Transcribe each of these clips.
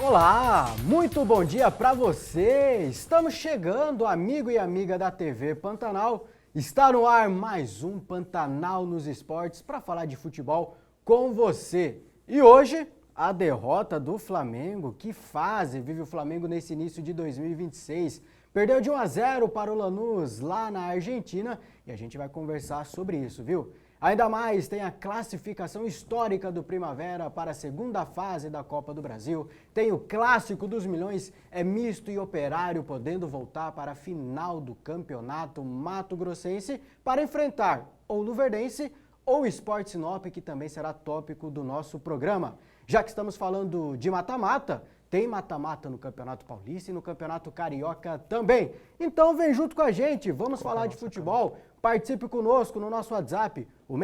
Olá, muito bom dia para você. Estamos chegando, amigo e amiga da TV Pantanal. Está no ar mais um Pantanal nos Esportes para falar de futebol com você. E hoje, a derrota do Flamengo. Que fase vive o Flamengo nesse início de 2026. Perdeu de 1-0 para o Lanús lá na Argentina e a gente vai conversar sobre isso, viu? Ainda mais, tem a classificação histórica do Primavera para a segunda fase da Copa do Brasil. Tem o Clássico dos Milhões, é misto e operário podendo voltar para a final do Campeonato Mato-Grossense para enfrentar ou Luverdense ou Sport Sinop, que também será tópico do nosso programa. Já que estamos falando de mata-mata, tem mata-mata no Campeonato Paulista e no Campeonato Carioca também. Então vem junto com a gente, vamos falar de futebol. Participe conosco no nosso WhatsApp, o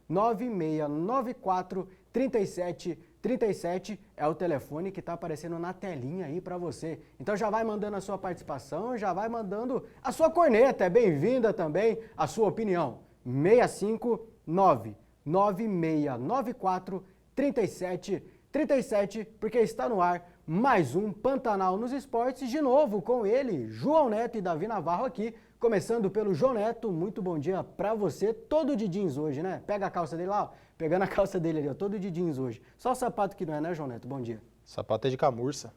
659-9694-3737 é o telefone que está aparecendo na telinha aí para você. Então já vai mandando a sua participação, já vai mandando a sua corneta, é bem-vinda também a sua opinião. 659-9694-3737, porque está no ar mais um Pantanal nos Esportes, de novo com ele, João Neto e Davi Navarro aqui, começando pelo João Neto. Muito bom dia pra você, todo de jeans hoje, né? Pega a calça dele lá, ó, pegando a calça dele ali, ó, todo de jeans hoje. Só o sapato que não é, né, João Neto? Bom dia. Sapato é de camurça.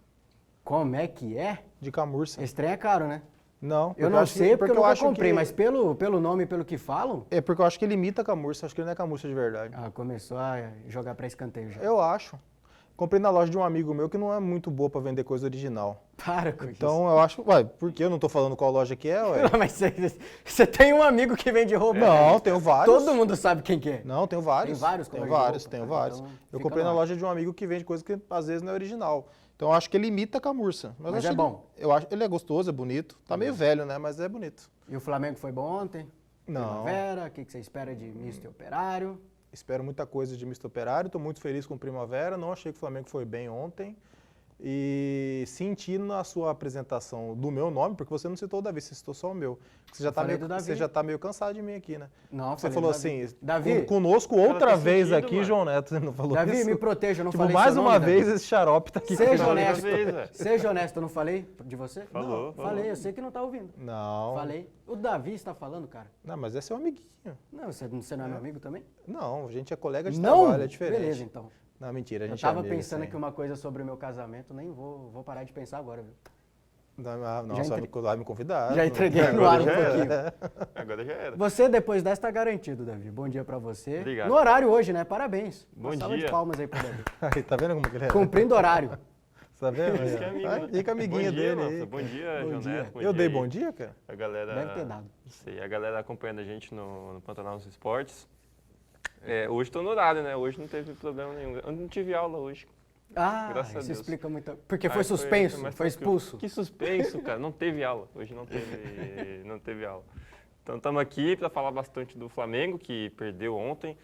Como é que é? De camurça. Esse trem é caro, né? Não. Eu não sei porque eu nunca comprei, mas pelo nome e pelo que falam... É porque eu acho que ele imita camurça, acho que ele não é camurça de verdade. Ah, começou a jogar pra escanteio já. Eu acho. Comprei na loja de um amigo meu que não é muito boa pra vender coisa original. Para com isso. Então eu acho... Ué, por que eu não tô falando qual loja que é, ué? Não, mas você tem um amigo que vende roupa? Não, tenho vários. Todo mundo sabe quem que é. Não, tenho vários. Tem vários? Tenho vários, tenho vários. Então, eu comprei na loja de um amigo que vende coisa que às vezes não é original. Então eu acho que ele imita a camurça. Mas é bom. Eu acho, ele é gostoso, é bonito. Tá meio velho, né? Mas é bonito. E o Flamengo foi bom ontem? Não. Primavera, o que você espera de misto e operário? Espero muita coisa de misto operário, estou muito feliz com o Primavera, não achei que o Flamengo foi bem ontem. E senti na sua apresentação do meu nome, porque você não citou o Davi, você citou só o meu. Você já tá meio cansado de mim aqui, né? Não, você falou assim, Davi, conosco outra vez sentido, aqui, mano. João Neto, você não falou Davi, isso? me proteja, eu não Tipo, falei mais seu uma nome, vez Davi. esse xarope tá aqui. Seja Não, honesto, outra vez, velho. seja honesto, eu não falei de você? Falou, Não, falou. falei, eu sei que não tá ouvindo. Não. Falei. O Davi está falando, cara. Não, mas é seu amiguinho. Não, você não é meu amigo também? Não, a gente é colega de Não? trabalho, é diferente. Beleza, então. Não, mentira, a Eu gente tava é amigo, pensando sim. aqui uma coisa sobre o meu casamento, nem vou parar de pensar agora, viu? Não, Já só vai me convidar. Já entreguei no ar um já pouquinho. Agora já era. Você, depois dessa, tá garantido, Davi. Bom dia pra você. Obrigado. No horário hoje, né? Parabéns. Bom Uma salva de dia. palmas aí pro Davi. Aí, tá vendo como que ele é? Cumprindo horário. Tá vendo? Esse que é amigo, né? Fica amiguinho Bom dia, dele aí. nossa. Bom dia, Bom João dia. Neto. Eu dei aí. bom dia, cara? A galera... Deve ter dado. Sei, a galera acompanhando a gente no Pantanal nos Esportes. Hoje estou no horário, né? Hoje não teve problema nenhum. Eu não tive aula hoje. Ah, Graças a isso Deus. explica muito. Porque Aí foi suspenso, mais foi tranquilo. expulso. Que suspenso, cara. Não teve aula. Hoje não teve aula. Então estamos aqui para falar bastante do Flamengo, que perdeu ontem.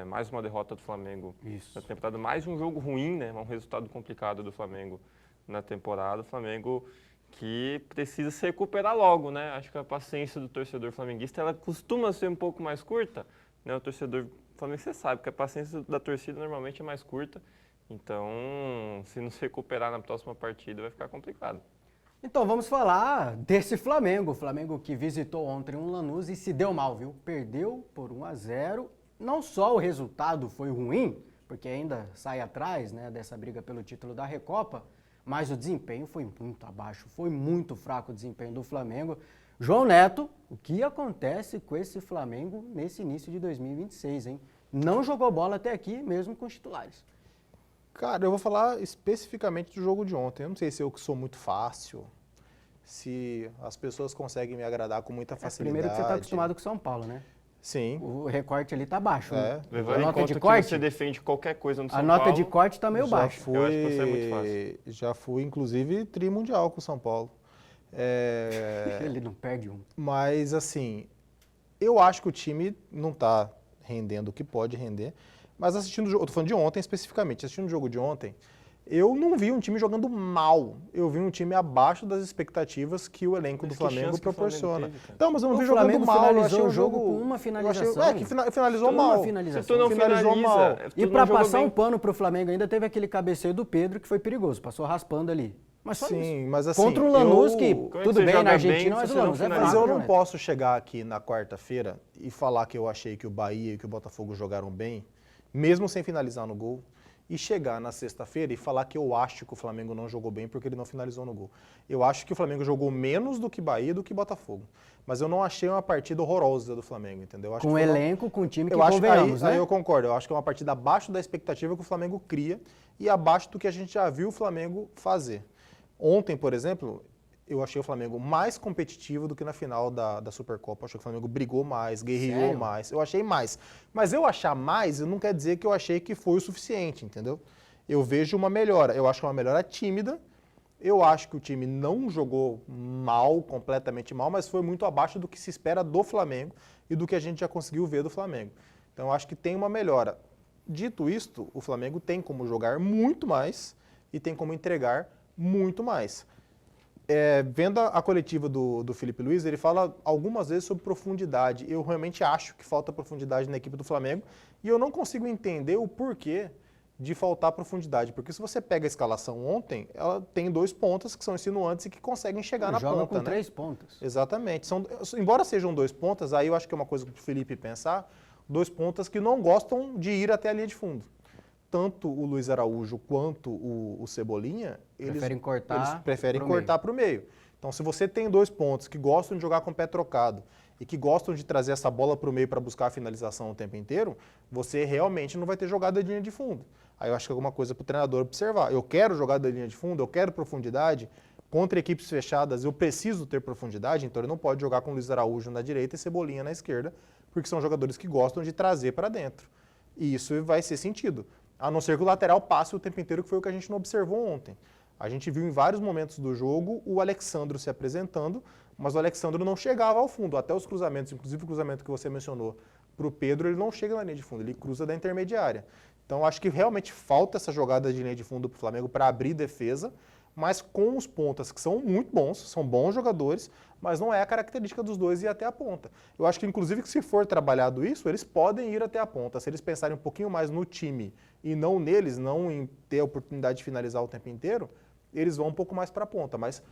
Mais uma derrota do Flamengo Isso. na temporada. Mais um jogo ruim, né? Um resultado complicado do Flamengo na temporada. O Flamengo que precisa se recuperar logo, né? Acho que a paciência do torcedor flamenguista ela costuma ser um pouco mais curta, né? O torcedor flamenguista, você sabe que a paciência da torcida normalmente é mais curta. Então, se não se recuperar na próxima partida, vai ficar complicado. Então vamos falar desse Flamengo. O Flamengo que visitou ontem um Lanús e se deu mal, viu? Perdeu por 1-0. Não só o resultado foi ruim, porque ainda sai atrás, né, dessa briga pelo título da Recopa, mas o desempenho foi muito abaixo. Foi muito fraco o desempenho do Flamengo. João Neto, o que acontece com esse Flamengo nesse início de 2026, hein? Não jogou bola até aqui, mesmo com os titulares. Cara, eu vou falar especificamente do jogo de ontem. Eu não sei se eu sou muito fácil, se as pessoas conseguem me agradar com muita facilidade. Primeiro que você está acostumado com São Paulo, né? Sim. O recorte ali tá baixo, né? Levando A em nota conta de que corte, você defende qualquer coisa no São a Paulo. nota de corte tá meio baixa. Eu acho que você é muito fácil. Já fui, inclusive, trimundial com o São Paulo. Ele não perde um. Mas, assim, eu acho que o time não está rendendo o que pode render. Mas assistindo o jogo, eu tô falando de ontem especificamente, assistindo o jogo de ontem, Eu não vi um time jogando mal, eu vi um time abaixo das expectativas que o elenco do Flamengo proporciona. Então, mas eu não vi jogando mal, eu achei o jogo com uma finalização. Que finalizou mal. Uma finalização. Se tu não Finalizou mal. E para passar um pano pro Flamengo ainda teve aquele cabeceio do Pedro que foi perigoso, passou raspando ali. Mas só Sim, isso. mas assim, Contra o Lanús, que Como tudo você bem, joga na Argentina, bem, mas se o você não Lanús é finaliza? Mas fraco, eu não né? posso chegar aqui na quarta-feira e falar que eu achei que o Bahia e que o Botafogo jogaram bem, mesmo sem finalizar no gol, e chegar na sexta-feira e falar que eu acho que o Flamengo não jogou bem porque ele não finalizou no gol. Eu acho que o Flamengo jogou menos do que Bahia e do que Botafogo. Mas eu não achei uma partida horrorosa do Flamengo, entendeu? Eu acho Com que foi uma- elenco, com time que eu acho, convenhamos, aí né? eu concordo, eu acho que é uma partida abaixo da expectativa que o Flamengo cria e abaixo do que a gente já viu o Flamengo fazer. Ontem, por exemplo, eu achei o Flamengo mais competitivo do que na final da Supercopa. Eu achei que o Flamengo brigou mais, guerreou Sério? mais. Eu achei mais. Mas eu achar mais não quer dizer que eu achei que foi o suficiente, entendeu? Eu vejo uma melhora. Eu acho que é uma melhora tímida. Eu acho que o time não jogou mal, completamente mal, mas foi muito abaixo do que se espera do Flamengo e do que a gente já conseguiu ver do Flamengo. Então eu acho que tem uma melhora. Dito isto, o Flamengo tem como jogar muito mais e tem como entregar muito mais. Vendo a coletiva do Felipe Luiz, ele fala algumas vezes sobre profundidade. Eu realmente acho que falta profundidade na equipe do Flamengo e eu não consigo entender o porquê de faltar profundidade. Porque se você pega a escalação ontem, ela tem 2 pontas que são insinuantes e que conseguem chegar na Joga ponta, com né? 3 pontas. Exatamente. Embora sejam 2 pontas, aí eu acho que é uma coisa para o Felipe pensar, 2 pontas que não gostam de ir até a linha de fundo. Tanto o Luiz Araújo quanto o Cebolinha, Preferem cortar eles preferem pro cortar para o meio. Então, se você tem 2 pontos que gostam de jogar com o pé trocado e que gostam de trazer essa bola para o meio para buscar a finalização o tempo inteiro, você realmente não vai ter jogada de linha de fundo. Aí eu acho que é alguma coisa para o treinador observar. Eu quero jogada de linha de fundo, eu quero profundidade. Contra equipes fechadas, eu preciso ter profundidade, então ele não pode jogar com o Luiz Araújo na direita e Cebolinha na esquerda, porque são jogadores que gostam de trazer para dentro. E isso vai ser sentido. A não ser que o lateral passe o tempo inteiro, que foi o que a gente não observou ontem. A gente viu em vários momentos do jogo o Alexandro se apresentando, mas o Alexandro não chegava ao fundo. Até os cruzamentos, inclusive o cruzamento que você mencionou para o Pedro, ele não chega na linha de fundo, ele cruza da intermediária. Então acho que realmente falta essa jogada de linha de fundo para o Flamengo para abrir defesa, mas com os pontas que são muito bons, são bons jogadores, mas não é a característica dos dois ir até a ponta. Eu acho que, inclusive, que se for trabalhado isso, eles podem ir até a ponta. Se eles pensarem um pouquinho mais no time e não neles, não em ter a oportunidade de finalizar o tempo inteiro, eles vão um pouco mais para a ponta, mas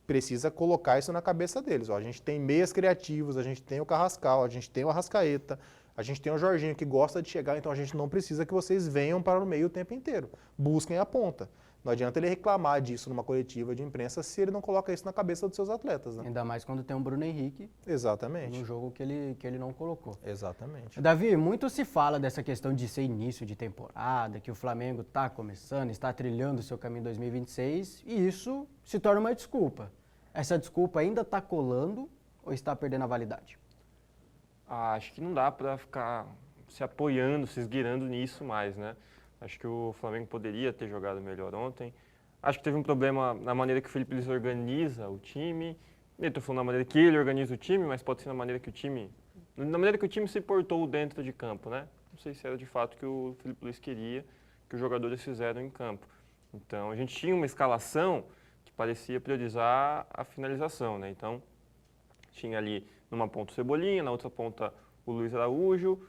precisa colocar isso na cabeça deles. Ó, a gente tem meias criativos, a gente tem o Carrascal, a gente tem o Arrascaeta, a gente tem o Jorginho que gosta de chegar, então a gente não precisa que vocês venham para o meio o tempo inteiro. Busquem a ponta. Não adianta ele reclamar disso numa coletiva de imprensa se ele não coloca isso na cabeça dos seus atletas, né? Ainda mais quando tem um Bruno Henrique Exatamente. no jogo que ele não colocou. Exatamente. Davi, muito se fala dessa questão de ser início de temporada, que o Flamengo está começando, está trilhando o seu caminho em 2026, e isso se torna uma desculpa. Essa desculpa ainda está colando ou está perdendo a validade? Acho que não dá para ficar se apoiando, se esgueirando nisso mais, né? Acho que o Flamengo poderia ter jogado melhor ontem. Acho que teve um problema na maneira que o Felipe Luiz organiza o time. Eu estou falando na maneira que ele organiza o time, mas pode ser na maneira que o time se portou dentro de campo, né? Não sei se era de fato que o Felipe Luiz queria que os jogadores fizeram em campo. Então, a gente tinha uma escalação que parecia priorizar a finalização, né? Então, tinha ali numa ponta o Cebolinha, na outra ponta o Luiz Araújo,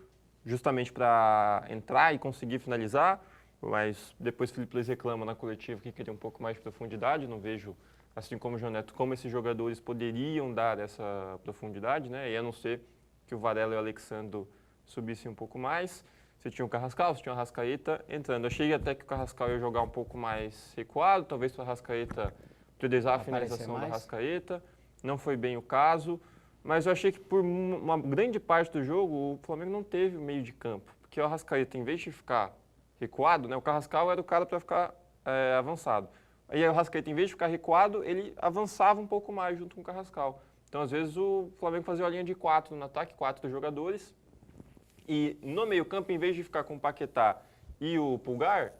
justamente para entrar e conseguir finalizar, mas depois o Felipe Luiz reclama na coletiva que queria um pouco mais de profundidade, não vejo, assim como o João Neto, como esses jogadores poderiam dar essa profundidade, né? E a não ser que o Varela e o Alexandro subissem um pouco mais. Você tinha o Carrascal, você tinha o Arrascaeta entrando. Eu achei até que o Carrascal ia jogar um pouco mais recuado, talvez para o Arrascaeta priorizar a finalização do Arrascaeta. Não foi bem o caso. Mas eu achei que por uma grande parte do jogo o Flamengo não teve meio de campo. Porque o Arrascaeta, em vez de ficar recuado, né, o Carrascal era o cara para ficar avançado. Aí o Arrascaeta, em vez de ficar recuado, ele avançava um pouco mais junto com o Carrascal. Então, às vezes, o Flamengo fazia a linha de 4 no ataque, 4 jogadores. E no meio campo, em vez de ficar com o Paquetá e o Pulgar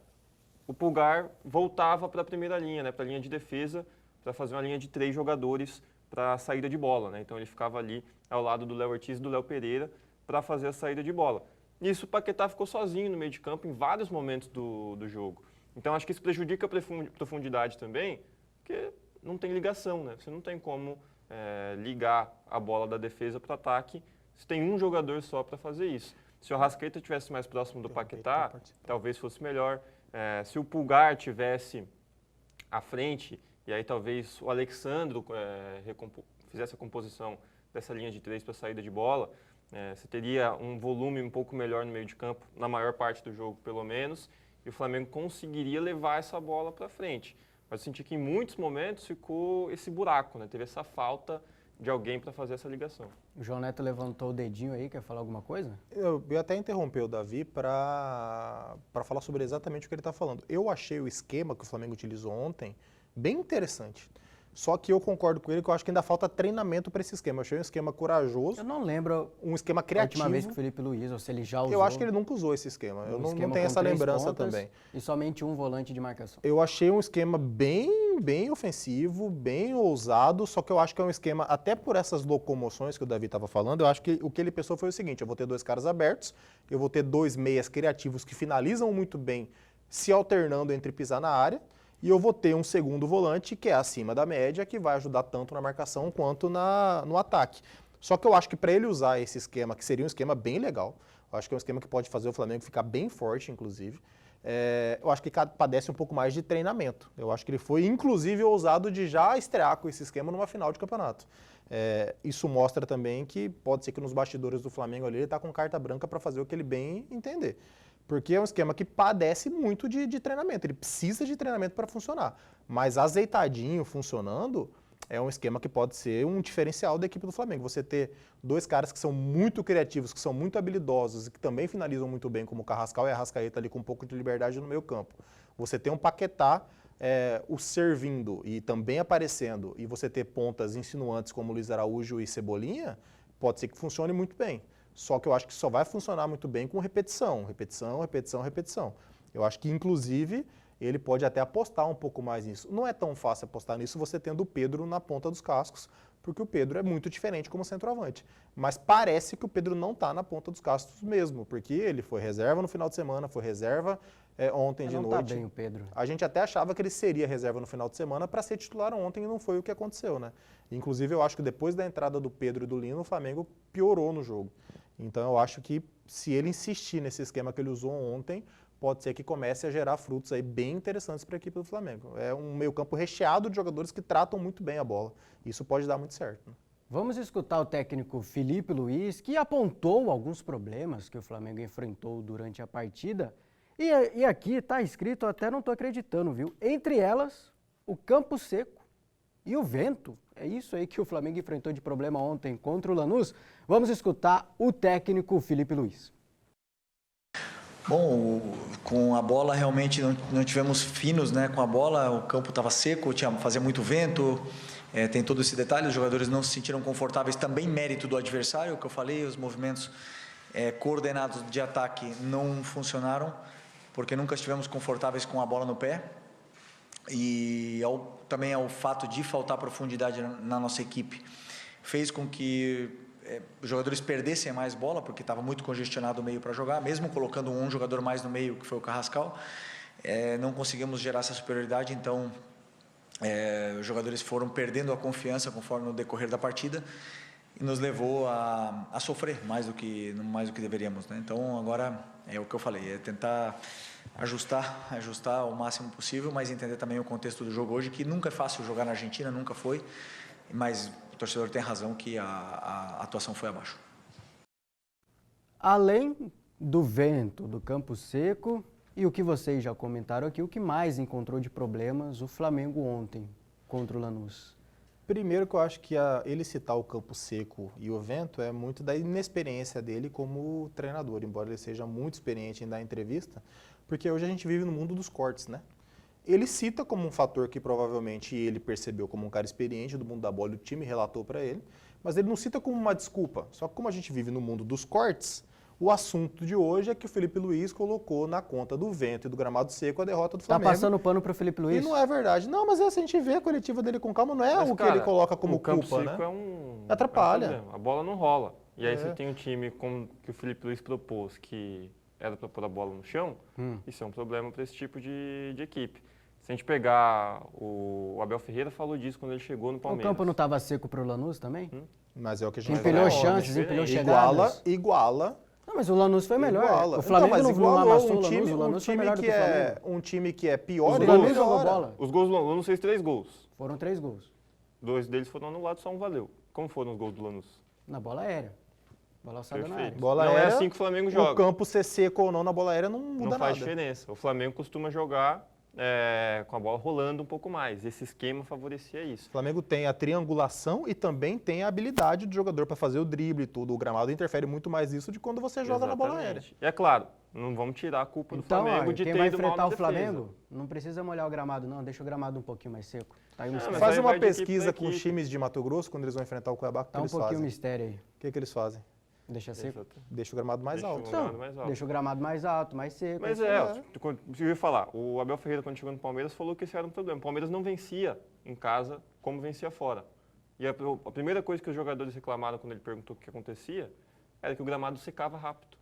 voltava para a primeira linha, né, para a linha de defesa, para fazer uma linha de 3 jogadores para a saída de bola, né? Então ele ficava ali ao lado do Léo Ortiz e do Léo Pereira para fazer a saída de bola. Nisso o Paquetá ficou sozinho no meio de campo em vários momentos do jogo. Então, acho que isso prejudica a profundidade também, porque não tem ligação, né? Você não tem como ligar a bola da defesa para o ataque, você tem um jogador só para fazer isso. Se o Arrascaeta estivesse mais próximo do Paquetá, talvez fosse melhor. Se o Pulgar tivesse à frente, e aí talvez o Alexandro fizesse a composição dessa linha de 3 para saída de bola, você teria um volume um pouco melhor no meio de campo, na maior parte do jogo pelo menos, e o Flamengo conseguiria levar essa bola para frente. Mas eu senti que em muitos momentos ficou esse buraco, né? Teve essa falta de alguém para fazer essa ligação. O João Neto levantou o dedinho aí, quer falar alguma coisa? Eu até interrompi o Davi para falar sobre exatamente o que ele está falando. Eu achei o esquema que o Flamengo utilizou ontem bem interessante. Só que eu concordo com ele que eu acho que ainda falta treinamento para esse esquema. Eu achei um esquema corajoso. Eu não lembro um esquema criativo. A última vez que o Felipe Luiz, ou se ele já usou. Eu acho que ele nunca usou esse esquema. Eu não tenho essa lembrança também. E somente um volante de marcação. Eu achei um esquema bem ofensivo, bem ousado, só que eu acho que é um esquema, até por essas locomoções que o Davi estava falando, eu acho que o que ele pensou foi o seguinte: eu vou ter 2 caras abertos, eu vou ter 2 meias criativos que finalizam muito bem, se alternando entre pisar na área, e eu vou ter um segundo volante que é acima da média, que vai ajudar tanto na marcação quanto no ataque. Só que eu acho que para ele usar esse esquema, que seria um esquema bem legal, eu acho que é um esquema que pode fazer o Flamengo ficar bem forte, inclusive, eu acho que padece um pouco mais de treinamento. Eu acho que ele foi, inclusive, ousado de já estrear com esse esquema numa final de campeonato. Isso mostra também que pode ser que nos bastidores do Flamengo ali ele está com carta branca para fazer o que ele bem entender. Porque é um esquema que padece muito de treinamento, ele precisa de treinamento para funcionar. Mas azeitadinho, funcionando, é um esquema que pode ser um diferencial da equipe do Flamengo. Você ter 2 caras que são muito criativos, que são muito habilidosos e que também finalizam muito bem, como o Carrascal e a Arrascaeta ali com um pouco de liberdade no meio campo. Você ter um Paquetá o servindo e também aparecendo, e você ter pontas insinuantes como Luiz Araújo e Cebolinha, pode ser que funcione muito bem. Só que eu acho que só vai funcionar muito bem com repetição. Eu acho que, inclusive, ele pode até apostar um pouco mais nisso. Não é tão fácil apostar nisso você tendo o Pedro na ponta dos cascos, porque o Pedro é muito diferente como centroavante. Mas parece que o Pedro não está na ponta dos cascos mesmo, porque ele foi reserva no final de semana, foi reserva ontem de noite. Não está bem o Pedro. A gente até achava que ele seria reserva no final de semana para ser titular ontem e não foi o que aconteceu, né? Inclusive, eu acho que depois da entrada do Pedro e do Lino, o Flamengo piorou no jogo. Então, eu acho que se ele insistir nesse esquema que ele usou ontem, pode ser que comece a gerar frutos aí bem interessantes para a equipe do Flamengo. É um meio-campo recheado de jogadores que tratam muito bem a bola. Isso pode dar muito certo, né? Vamos escutar o técnico Felipe Luiz, que apontou alguns problemas que o Flamengo enfrentou durante a partida. E aqui está escrito, até não estou acreditando, viu? Entre elas, o campo seco e o vento. É isso aí que o Flamengo enfrentou de problema ontem contra o Lanús. Vamos escutar o técnico Felipe Luiz. Bom, com a bola realmente não tivemos finos, né? Com a bola o campo estava seco, fazia muito vento, tem todo esse detalhe, os jogadores não se sentiram confortáveis, também mérito do adversário, o que eu falei, os movimentos coordenados de ataque não funcionaram, porque nunca estivemos confortáveis com a bola no pé. E também o fato de faltar profundidade na nossa equipe fez com que os jogadores perdessem mais bola, porque estava muito congestionado o meio para jogar, mesmo colocando um jogador mais no meio, que foi o Carrascal, não conseguimos gerar essa superioridade, então os jogadores foram perdendo a confiança conforme no decorrer da partida e nos levou a sofrer mais do que deveríamos, né? Então agora é o que eu falei, tentar ajustar o máximo possível, mas entender também o contexto do jogo hoje, que nunca é fácil jogar na Argentina, nunca foi, mas o torcedor tem razão que a atuação foi abaixo. Além do vento, do campo seco e o que vocês já comentaram aqui, o que mais encontrou de problemas o Flamengo ontem contra o Lanús? Primeiro que eu acho que ele citar o campo seco e o vento é muito da inexperiência dele como treinador, embora ele seja muito experiente em dar entrevista, porque hoje a gente vive no mundo dos cortes, né? Ele cita como um fator que provavelmente ele percebeu como um cara experiente do mundo da bola e o time relatou para ele, mas ele não cita como uma desculpa. Só que como a gente vive no mundo dos cortes, o assunto de hoje é que o Felipe Luiz colocou na conta do vento e do gramado seco a derrota do Flamengo. Tá passando pano pro Felipe Luiz? E não é verdade. Não, mas se a gente vê a coletiva dele com calma, não é mas, o que ele coloca como culpa, né? O campo seco atrapalha. A bola não rola. E aí você tem um time como que o Felipe Luiz propôs, que era para pôr a bola no chão, isso é um problema para esse tipo de equipe. Se a gente pegar, o Abel Ferreira falou disso quando ele chegou no O Palmeiras. campo não estava seco pro Lanús também? Mas é o que a gente Empilhou fala. chances, empilhou Iguala, chegadas. iguala. Não, mas o Lanús foi melhor. Iguala. O Flamengo Então, mas não amassou um o time, Lanús, o um Lanús foi time melhor do que que o Flamengo. um time que é pior, O ele Lanús jogou melhora. bola. Os gols do Lanús fez 3 gols. Foram 3 gols. 2 deles foram anulados, só um valeu. Como foram os gols do Lanús? Na bola aérea. Bola alçada na Perfeito. área. Bola Não é aérea, assim que o Flamengo O joga. campo ser seco ou não na bola aérea não Não muda faz nada. diferença. O Flamengo costuma jogar com a bola rolando um pouco mais. Esse esquema favorecia isso. O Flamengo tem a triangulação e também tem a habilidade do jogador para fazer o drible e tudo. O gramado interfere muito mais isso de quando você joga na bola aérea. Exatamente. E é claro, não vamos tirar a culpa do Então, Flamengo ó, de quem ter vai ido mal enfrentar na o defesa. Flamengo, não precisa molhar o gramado não, deixa o gramado um pouquinho mais seco. Tá aí um mas mistério. Faz aí uma vai de equipe pesquisa pra com os equipe. times de Mato Grosso, quando eles vão enfrentar o Cuiabá, o que Tá um eles pouquinho o fazem? mistério aí. O que eles fazem? Deixa seco. Exato. Deixa o gramado mais Deixa o alto. gramado mais alto. Deixa o gramado mais alto, mais seco. Mas aí é, você- eu ia falar, o Abel Ferreira, quando chegou no Palmeiras, falou que esse era um problema. O Palmeiras não vencia em casa como vencia fora. E a primeira coisa que os jogadores reclamaram quando ele perguntou o que acontecia era que o gramado secava rápido.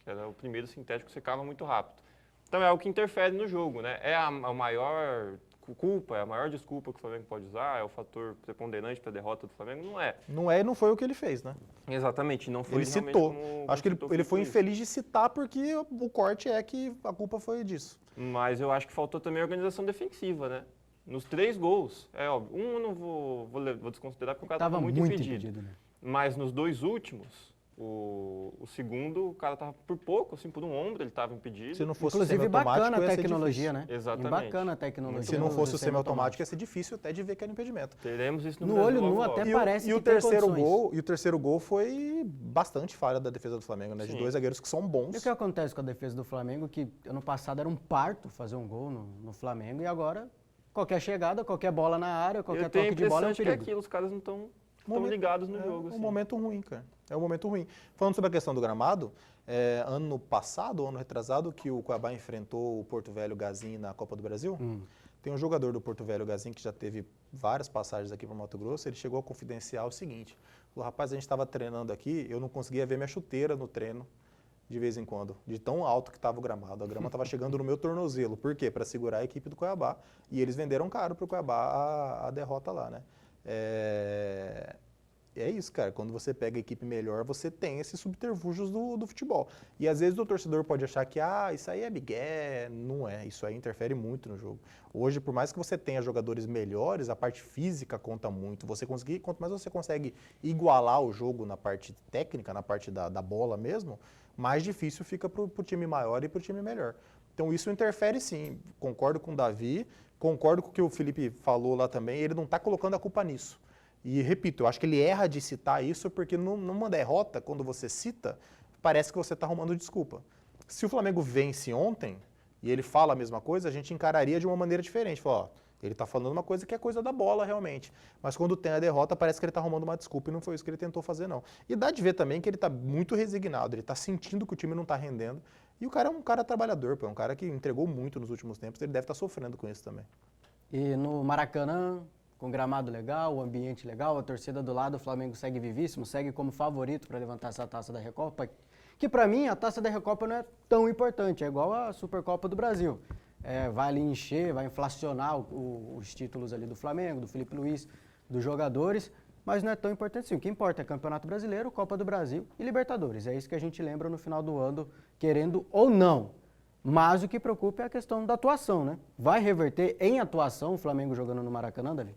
Que era o primeiro sintético que secava muito rápido. Então é algo que interfere no jogo, né? É a maior culpa, é a maior desculpa que o Flamengo pode usar, é o fator preponderante para a derrota do Flamengo? Não é. Não é e não foi o que ele fez, né? Exatamente, não foi Ele realmente citou. como Acho que citou ele foi isso. infeliz de citar porque o corte é que a culpa foi disso. Mas eu acho que faltou também organização defensiva, né? Nos 3 gols, é óbvio. Um eu não vou desconsiderar porque o cara Tava estava muito muito impedido. impedido, né? Mas nos 2 últimos, o segundo, o cara estava por pouco, assim, por um ombro, ele estava impedido. Se não fosse Inclusive, o semiautomático, bacana a ia ser tecnologia, difícil. né? Exatamente. Bacana a tecnologia. Se não do fosse o semiautomático. semiautomático, ia ser difícil até de ver que era impedimento. Teremos isso no No Brasil olho nu logo, até logo. parece E o que tem terceiro condições. gol, e o terceiro gol foi bastante falha da defesa do Flamengo, né? De Sim. 2 zagueiros que são E o bons. que acontece com a defesa do Flamengo, que ano passado era um parto fazer um gol no Flamengo, e agora qualquer chegada, qualquer bola na área, qualquer Eu tenho a toque de bola é impressão um de que é perigo. aquilo, os caras não estão Momento- ligados no É jogo. um assim. momento ruim, cara. É um momento ruim. Falando sobre a questão do gramado, ano passado, ano retrasado, que o Cuiabá enfrentou o Porto Velho Gazin na Copa do Brasil, tem um jogador do Porto Velho Gazin que já teve várias passagens aqui para Mato Grosso, ele chegou a confidenciar o seguinte, falou, rapaz, a gente estava treinando aqui, eu não conseguia ver minha chuteira no treino de vez em quando, de tão alto que estava o gramado. A grama estava chegando no meu tornozelo. Por quê? Para segurar a equipe do Cuiabá. E eles venderam caro para o Cuiabá a derrota lá, né? É isso, cara. Quando você pega a equipe melhor, você tem esses subterfúgios do futebol. E às vezes o torcedor pode achar que, isso aí é migué. Não é. Isso aí interfere muito no jogo. Hoje, por mais que você tenha jogadores melhores, a parte física conta muito. Quanto mais você consegue igualar o jogo na parte técnica, na parte da bola mesmo, mais difícil fica para o time maior e para o time melhor. Então isso interfere sim. Concordo com o Davi, concordo com o que o Felipe falou lá também. Ele não está colocando a culpa nisso. E repito, eu acho que ele erra de citar isso porque numa derrota, quando você cita, parece que você está arrumando desculpa. Se o Flamengo vence ontem e ele fala a mesma coisa, a gente encararia de uma maneira diferente. Fala, ele está falando uma coisa que é coisa da bola realmente. Mas quando tem a derrota, parece que ele está arrumando uma desculpa e não foi isso que ele tentou fazer, não. E dá de ver também que ele está muito resignado, ele está sentindo que o time não está rendendo. E o cara é um cara trabalhador, é um cara que entregou muito nos últimos tempos, ele deve estar sofrendo com isso também. E no Maracanã, com gramado legal, o ambiente legal, a torcida do lado, o Flamengo segue vivíssimo, segue como favorito para levantar essa taça da Recopa, que para mim a taça da Recopa não é tão importante, é igual a Supercopa do Brasil. Vai ali encher, vai inflacionar os títulos ali do Flamengo, do Felipe Luiz, dos jogadores, mas não é tão importante assim. O que importa é Campeonato Brasileiro, Copa do Brasil e Libertadores. É isso que a gente lembra no final do ano, querendo ou não. Mas o que preocupa é a questão da atuação, né? Vai reverter em atuação o Flamengo jogando no Maracanã, Davi?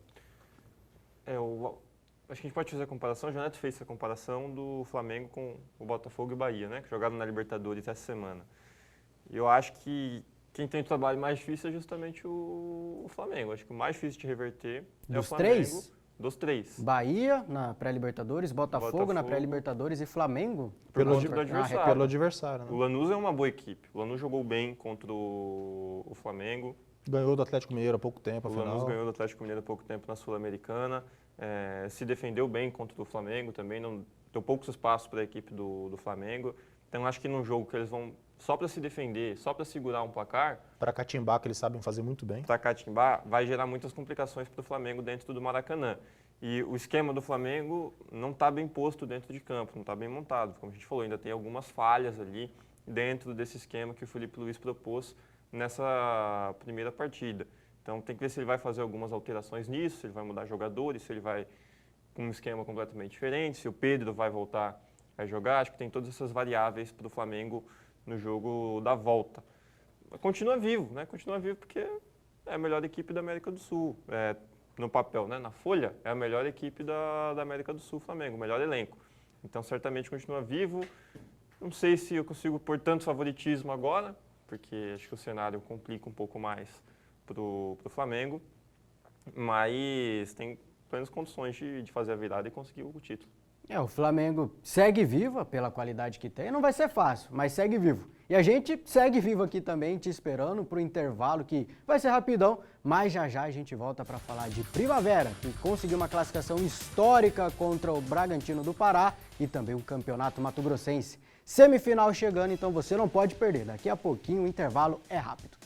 Acho que a gente pode fazer a comparação, o João Neto fez essa comparação do Flamengo com o Botafogo e o Bahia, né? Que jogaram na Libertadores essa semana. E eu acho que quem tem o trabalho mais difícil é justamente o Flamengo. Acho que o mais difícil de reverter é o Dos Flamengo. três? Dos 3. Bahia na pré-Libertadores, Botafogo na pré-Libertadores e Flamengo Pelo contra- adversário. Pelo adversário, O né? Lanús é uma boa equipe. O Lanús jogou bem contra o Flamengo. Ganhou do Atlético Mineiro há pouco tempo, O afinal. Lanús ganhou do Atlético Mineiro há pouco tempo na Sul-Americana. Se defendeu bem contra o Flamengo também. Não deu poucos espaços para a equipe do Flamengo. Então acho que num jogo que eles vão só para se defender, só para segurar um placar, Para catimbar, que eles sabem fazer muito bem. para catimbar, vai gerar muitas complicações para o Flamengo dentro do Maracanã. E o esquema do Flamengo não está bem posto dentro de campo, não está bem montado. Como a gente falou, ainda tem algumas falhas ali. dentro desse esquema que o Felipe Luiz propôs nessa primeira partida. Então tem que ver se ele vai fazer algumas alterações nisso, se ele vai mudar jogadores, se ele vai com um esquema completamente diferente, se o Pedro vai voltar a jogar. Acho que tem todas essas variáveis para o Flamengo no jogo da volta. Continua vivo, né? Continua vivo porque é a melhor equipe da América do Sul. No papel, né? Na folha, é a melhor equipe da América do Sul, Flamengo, o melhor elenco. Então certamente continua vivo. Não sei se eu consigo pôr tanto favoritismo agora, porque acho que o cenário complica um pouco mais para o Flamengo, mas tem plenas condições de fazer a virada e conseguir o título. O Flamengo segue vivo pela qualidade que tem, não vai ser fácil, mas segue vivo. E a gente segue vivo aqui também, te esperando para o intervalo, que vai ser rapidão, mas já já a gente volta para falar de Primavera, que conseguiu uma classificação histórica contra o Bragantino do Pará e também o Campeonato Mato Grossense. Semifinal chegando, então você não pode perder. Daqui a pouquinho o intervalo é rápido.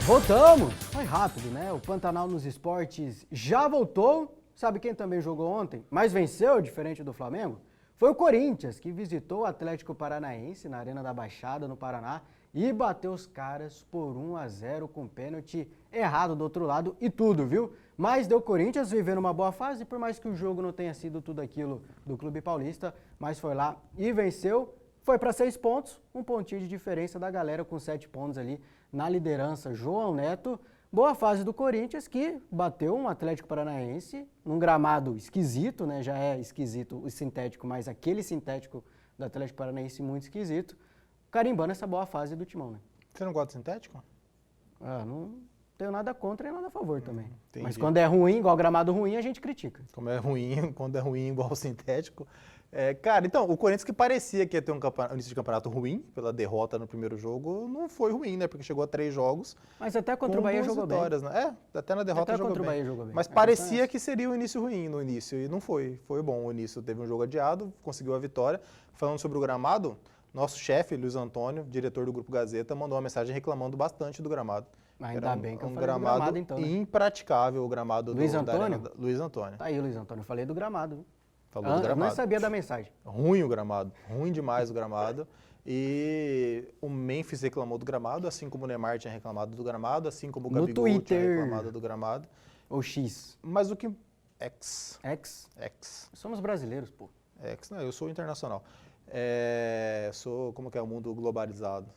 Voltamos! Foi rápido, né? O Pantanal nos Esportes já voltou. Sabe quem também jogou ontem, mas venceu, diferente do Flamengo? Foi o Corinthians, que visitou o Atlético Paranaense na Arena da Baixada, no Paraná, e bateu os caras por 1-0 com pênalti errado do outro lado e tudo, viu? Mas deu Corinthians vivendo uma boa fase, por mais que o jogo não tenha sido tudo aquilo do Clube Paulista, mas foi lá e venceu. Foi para 6 pontos, um pontinho de diferença da galera com 7 pontos ali na liderança. João Neto, boa fase do Corinthians, que bateu um Atlético Paranaense num gramado esquisito, né? Já é esquisito o sintético, mas aquele sintético do Atlético Paranaense muito esquisito, carimbando essa boa fase do Timão, né? Você não gosta de sintético? Não tenho nada contra e nada a favor também. Entendi. Mas quando é ruim, igual gramado ruim, a gente critica. Como é ruim, quando é ruim igual o sintético. Cara, então, o Corinthians que parecia que ia ter um início de campeonato ruim, pela derrota no primeiro jogo, não foi ruim, né? Porque chegou a 3 jogos. Mas até contra o Bahia jogou vitórias, bem. Né? Até na derrota até jogou contra bem. O Bahia jogou bem. Mas parecia que seria um início ruim no início, e não foi. Foi bom o início. Teve um jogo adiado, conseguiu a vitória. Falando sobre o gramado, nosso chefe, Luiz Antônio, diretor do Grupo Gazeta, mandou uma mensagem reclamando bastante do gramado. Ainda bem que eu falei gramado do gramado, então, né? Impraticável o gramado Luiz da Antônio? Arena Luiz Antônio. Tá aí, Luiz Antônio. Eu falei do gramado. Viu? Falou do Eu gramado. não sabia da mensagem. Ruim o gramado, ruim demais o gramado. E o Memphis reclamou do gramado, assim como o Neymar tinha reclamado do gramado, assim como o No Gabigol tinha Twitter. reclamado do gramado. Ou X. Mas o que... X. X. Somos brasileiros, pô. X, não, eu sou internacional. Sou, como que é, o mundo globalizado.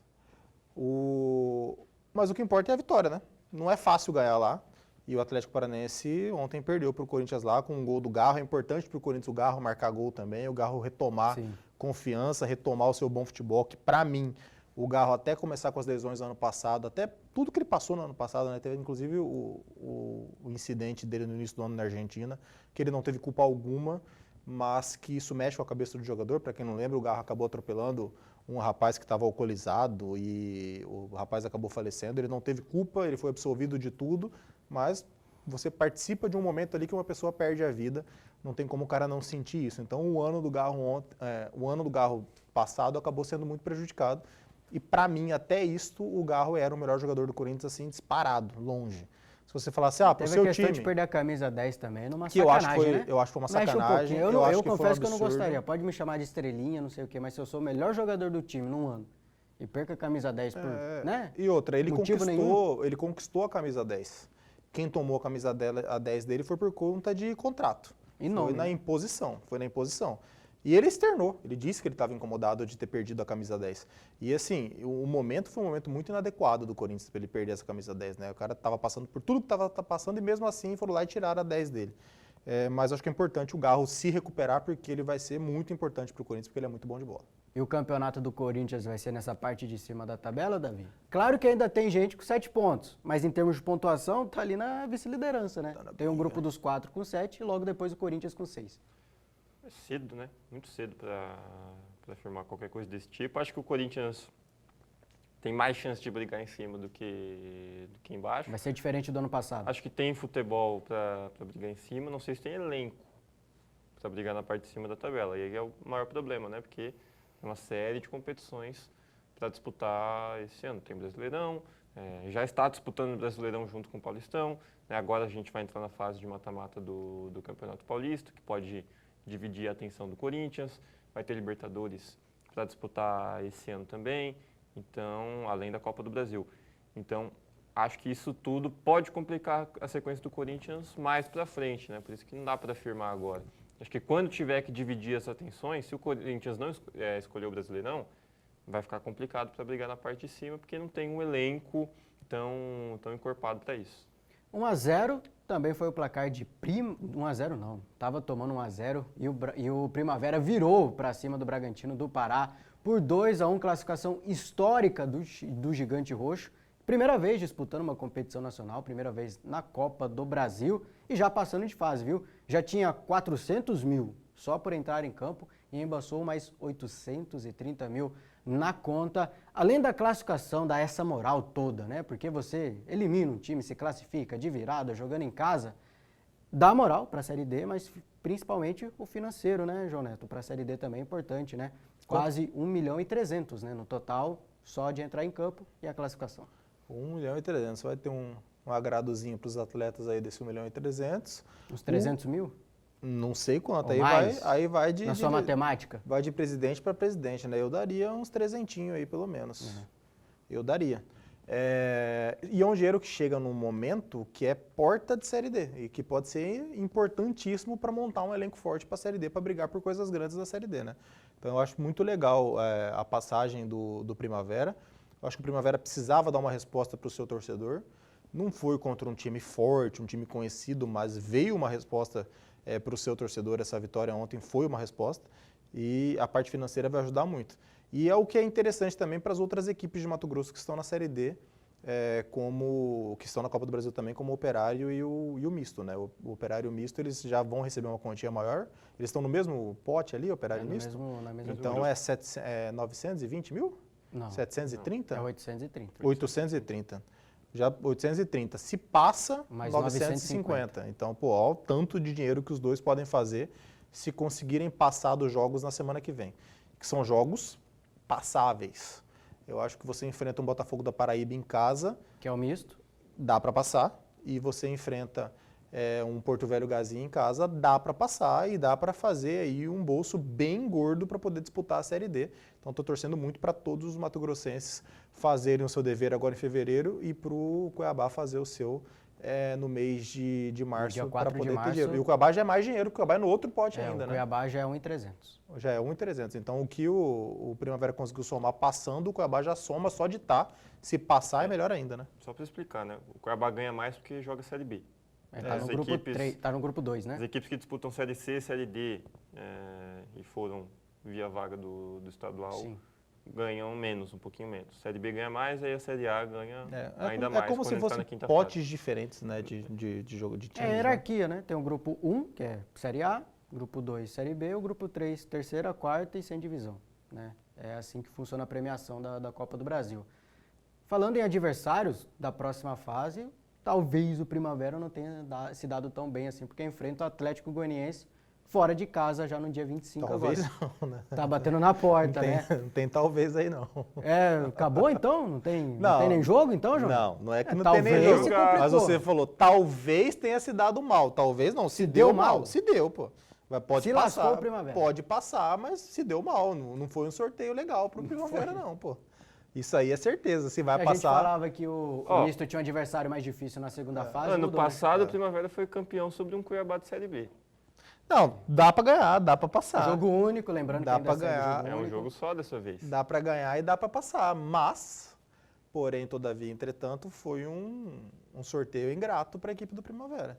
Mas o que importa é a vitória, né? Não é fácil ganhar lá. E o Atlético Paranaense ontem perdeu para o Corinthians lá com um gol do Garro. É importante para o Corinthians o Garro marcar gol também, o Garro retomar confiança, retomar o seu bom futebol, que para mim, o Garro até começar com as lesões no ano passado, até tudo que ele passou no ano passado, né? Teve inclusive o incidente dele no início do ano na Argentina, que ele não teve culpa alguma, mas que isso mexe com a cabeça do jogador. Para quem não lembra, o Garro acabou atropelando um rapaz que estava alcoolizado e o rapaz acabou falecendo. Ele não teve culpa, ele foi absolvido de tudo, mas você participa de um momento ali que uma pessoa perde a vida, não tem como o cara não sentir isso. Então o ano do Garro passado acabou sendo muito prejudicado e para mim até isto o Garro era o melhor jogador do Corinthians assim disparado, longe. Se você falasse, pro Teve seu a questão time... de perder a camisa 10 também, numa que sacanagem, né? eu acho que foi uma Mexe sacanagem. Um eu que confesso foi que eu não absurdo. gostaria. Pode me chamar de estrelinha, não sei o quê, mas se eu sou o melhor jogador do time num ano e perca a camisa 10 por, né? E outra, ele Motivo conquistou a camisa 10. Quem tomou a camisa a 10 dele foi por conta de contrato. Foi na imposição. E ele externou, ele disse que ele estava incomodado de ter perdido a camisa 10. E assim, o momento foi um momento muito inadequado do Corinthians para ele perder essa camisa 10, né? O cara estava passando por tudo que estava passando e mesmo assim foram lá e tiraram a 10 dele. Mas acho que é importante o Garro se recuperar porque ele vai ser muito importante para o Corinthians porque ele é muito bom de bola. E o campeonato do Corinthians vai ser nessa parte de cima da tabela, Davi? Claro que ainda tem gente com 7 pontos, mas em termos de pontuação tá ali na vice-liderança, né? Tem um grupo dos 4 com 7 e logo depois o Corinthians com 6. É cedo, né? Muito cedo para afirmar qualquer coisa desse tipo. Acho que o Corinthians tem mais chance de brigar em cima do que embaixo. Vai ser diferente do ano passado. Acho que tem futebol para brigar em cima. Não sei se tem elenco para brigar na parte de cima da tabela. E aí é o maior problema, né? Porque é uma série de competições para disputar esse ano. Tem Brasileirão, já está disputando o Brasileirão junto com o Paulistão, né? Agora a gente vai entrar na fase de mata-mata do Campeonato Paulista, que pode dividir a atenção do Corinthians, vai ter Libertadores para disputar esse ano também, então, além da Copa do Brasil. Então, acho que isso tudo pode complicar a sequência do Corinthians mais para frente, né? Por isso que não dá para afirmar agora. Acho que quando tiver que dividir as atenções, se o Corinthians não escolher o Brasileirão, vai ficar complicado para brigar na parte de cima, porque não tem um elenco tão encorpado para isso. 1-0 também foi o placar de 1-0 não, estava tomando 1-0 e o Primavera virou para cima do Bragantino do Pará por 2-1, classificação histórica do Gigante Roxo. Primeira vez disputando uma competição nacional, primeira vez na Copa do Brasil e já passando de fase, viu? Já tinha 400 mil só por entrar em campo e embaçou mais 830 mil na conta, além da classificação, dá essa moral toda, né? Porque você elimina um time, se classifica de virada, jogando em casa, dá moral para a Série D, mas principalmente o financeiro, né, João Neto? Para a Série D também é importante, né? Quase 1.300.000, né? No total, só de entrar em campo e a classificação. 1.300.000, vai ter um agradozinho para os atletas aí desse 1.300.000. Uns 300 mil? Não sei quanto, aí vai de... Na sua matemática? Vai de presidente para presidente, né? Eu daria uns 300 aí, pelo menos. Eu daria. E é um dinheiro que chega num momento que é porta de Série D e que pode ser importantíssimo para montar um elenco forte para a Série D, para brigar por coisas grandes da Série D, né? Então eu acho muito legal a passagem do Primavera. Eu acho que o Primavera precisava dar uma resposta para o seu torcedor. Não foi contra um time forte, um time conhecido, mas veio uma resposta para o seu torcedor. Essa vitória ontem foi uma resposta e a parte financeira vai ajudar muito. E é o que é interessante também para as outras equipes de Mato Grosso que estão na Série D, que estão na Copa do Brasil também, como o Operário e o Misto, né? O Operário e o Misto, eles já vão receber uma quantia maior. Eles estão no mesmo pote ali, Operário e Misto? Na mesma então é 920 mil? Não. 730? É 830. 830. Já 830. Se passa, mais 950. Então, pô, ó, o tanto de dinheiro que os dois podem fazer se conseguirem passar dos jogos na semana que vem. Que são jogos passáveis. Eu acho que você enfrenta um Botafogo da Paraíba em casa. Que é o misto. Dá para passar. E você enfrenta um Porto Velho Gazinha em casa, dá para passar e dá para fazer aí um bolso bem gordo para poder disputar a Série D. Então estou torcendo muito para todos os mato-grossenses fazerem o seu dever agora em fevereiro e para o Cuiabá fazer o seu no mês de março para poder ter dinheiro. E o Cuiabá já é mais dinheiro, o Cuiabá é no outro pote ainda, né? O Cuiabá já é 1.300. Já é 1.300. Então o que o Primavera conseguiu somar passando, o Cuiabá já soma só de estar. Se passar é melhor ainda, né? Só para explicar, né? O Cuiabá ganha mais porque joga Série B. Tá no grupo 2, né? As equipes que disputam Série C, Série D e foram via vaga do estadual, Sim, ganham menos, um pouquinho menos. Série B ganha mais, aí a Série A ganha ainda mais. É como se fossem potes diferentes, né, de jogo de times. É hierarquia, né? Tem o grupo 1, que é Série A, grupo 2, Série B, o grupo 3, terceira, quarta e sem divisão, né? É assim que funciona a premiação da Copa do Brasil. Falando em adversários da próxima fase, talvez o Primavera não tenha se dado tão bem assim, porque enfrenta o Atlético Goianiense fora de casa já no dia 25 talvez agora. Não, né? Tá batendo na porta, né? Não tem talvez aí não. Acabou então? Não tem nem jogo então, João? Não é que não tem nem jogo. Mas você falou, talvez tenha se dado mal. Talvez não, se deu mal. Se deu, pô. Pode passar. Lascou o Primavera. Pode passar, mas se deu mal. Não foi um sorteio legal pro Primavera não, pô. Isso aí é certeza, se vai passar... A gente falava que o Misto tinha um adversário mais difícil na segunda fase. Ano passado, o Primavera foi campeão sobre um Cuiabá de Série B. Não, dá pra ganhar, dá pra passar. Jogo único, lembrando dá que ainda pra ganhar. É um jogo só dessa vez. Dá pra ganhar e dá pra passar, mas, porém, todavia, entretanto, foi um sorteio ingrato para a equipe do Primavera.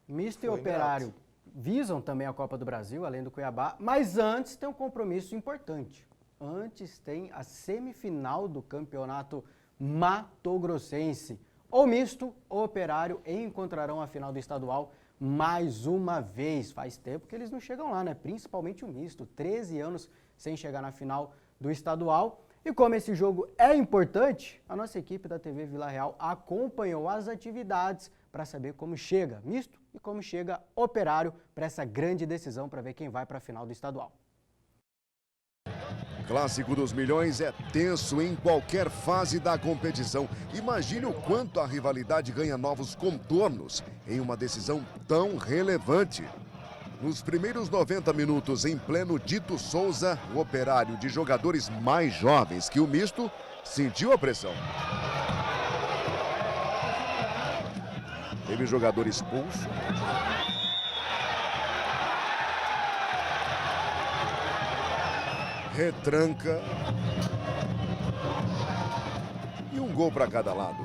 Misto e Operário visam também a Copa do Brasil, além do Cuiabá, mas antes tem um compromisso importante. Antes tem a semifinal do Campeonato Mato-Grossense. Ou Misto ou Operário encontrarão a final do estadual mais uma vez. Faz tempo que eles não chegam lá, né? Principalmente o Misto, 13 anos sem chegar na final do estadual. E como esse jogo é importante, a nossa equipe da TV Vila Real acompanhou as atividades para saber como chega Misto e como chega Operário para essa grande decisão para ver quem vai para a final do estadual. Clássico dos Milhões é tenso em qualquer fase da competição. Imagine o quanto a rivalidade ganha novos contornos em uma decisão tão relevante. Nos primeiros 90 minutos, em pleno Dito Souza, o Operário, de jogadores mais jovens que o misto, sentiu a pressão. Teve jogador expulso. Retranca. E um gol para cada lado.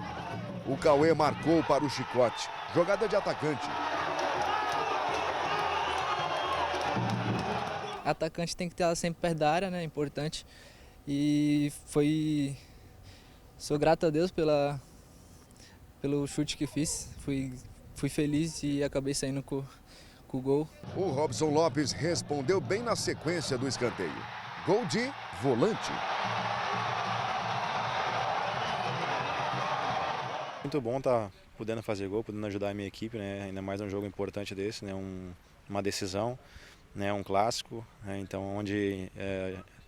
O Cauê marcou para o Chicote. Jogada de atacante. Atacante tem que estar sempre perto da área, né? É importante. E sou grato a Deus pelo chute que fiz. Fui feliz e acabei saindo com o gol. O Robson Lopes respondeu bem na sequência do escanteio. Gol de volante. Muito bom estar podendo fazer gol, podendo ajudar a minha equipe, né? Ainda mais um jogo importante desse, né? Uma decisão, né? Um clássico, né? Então onde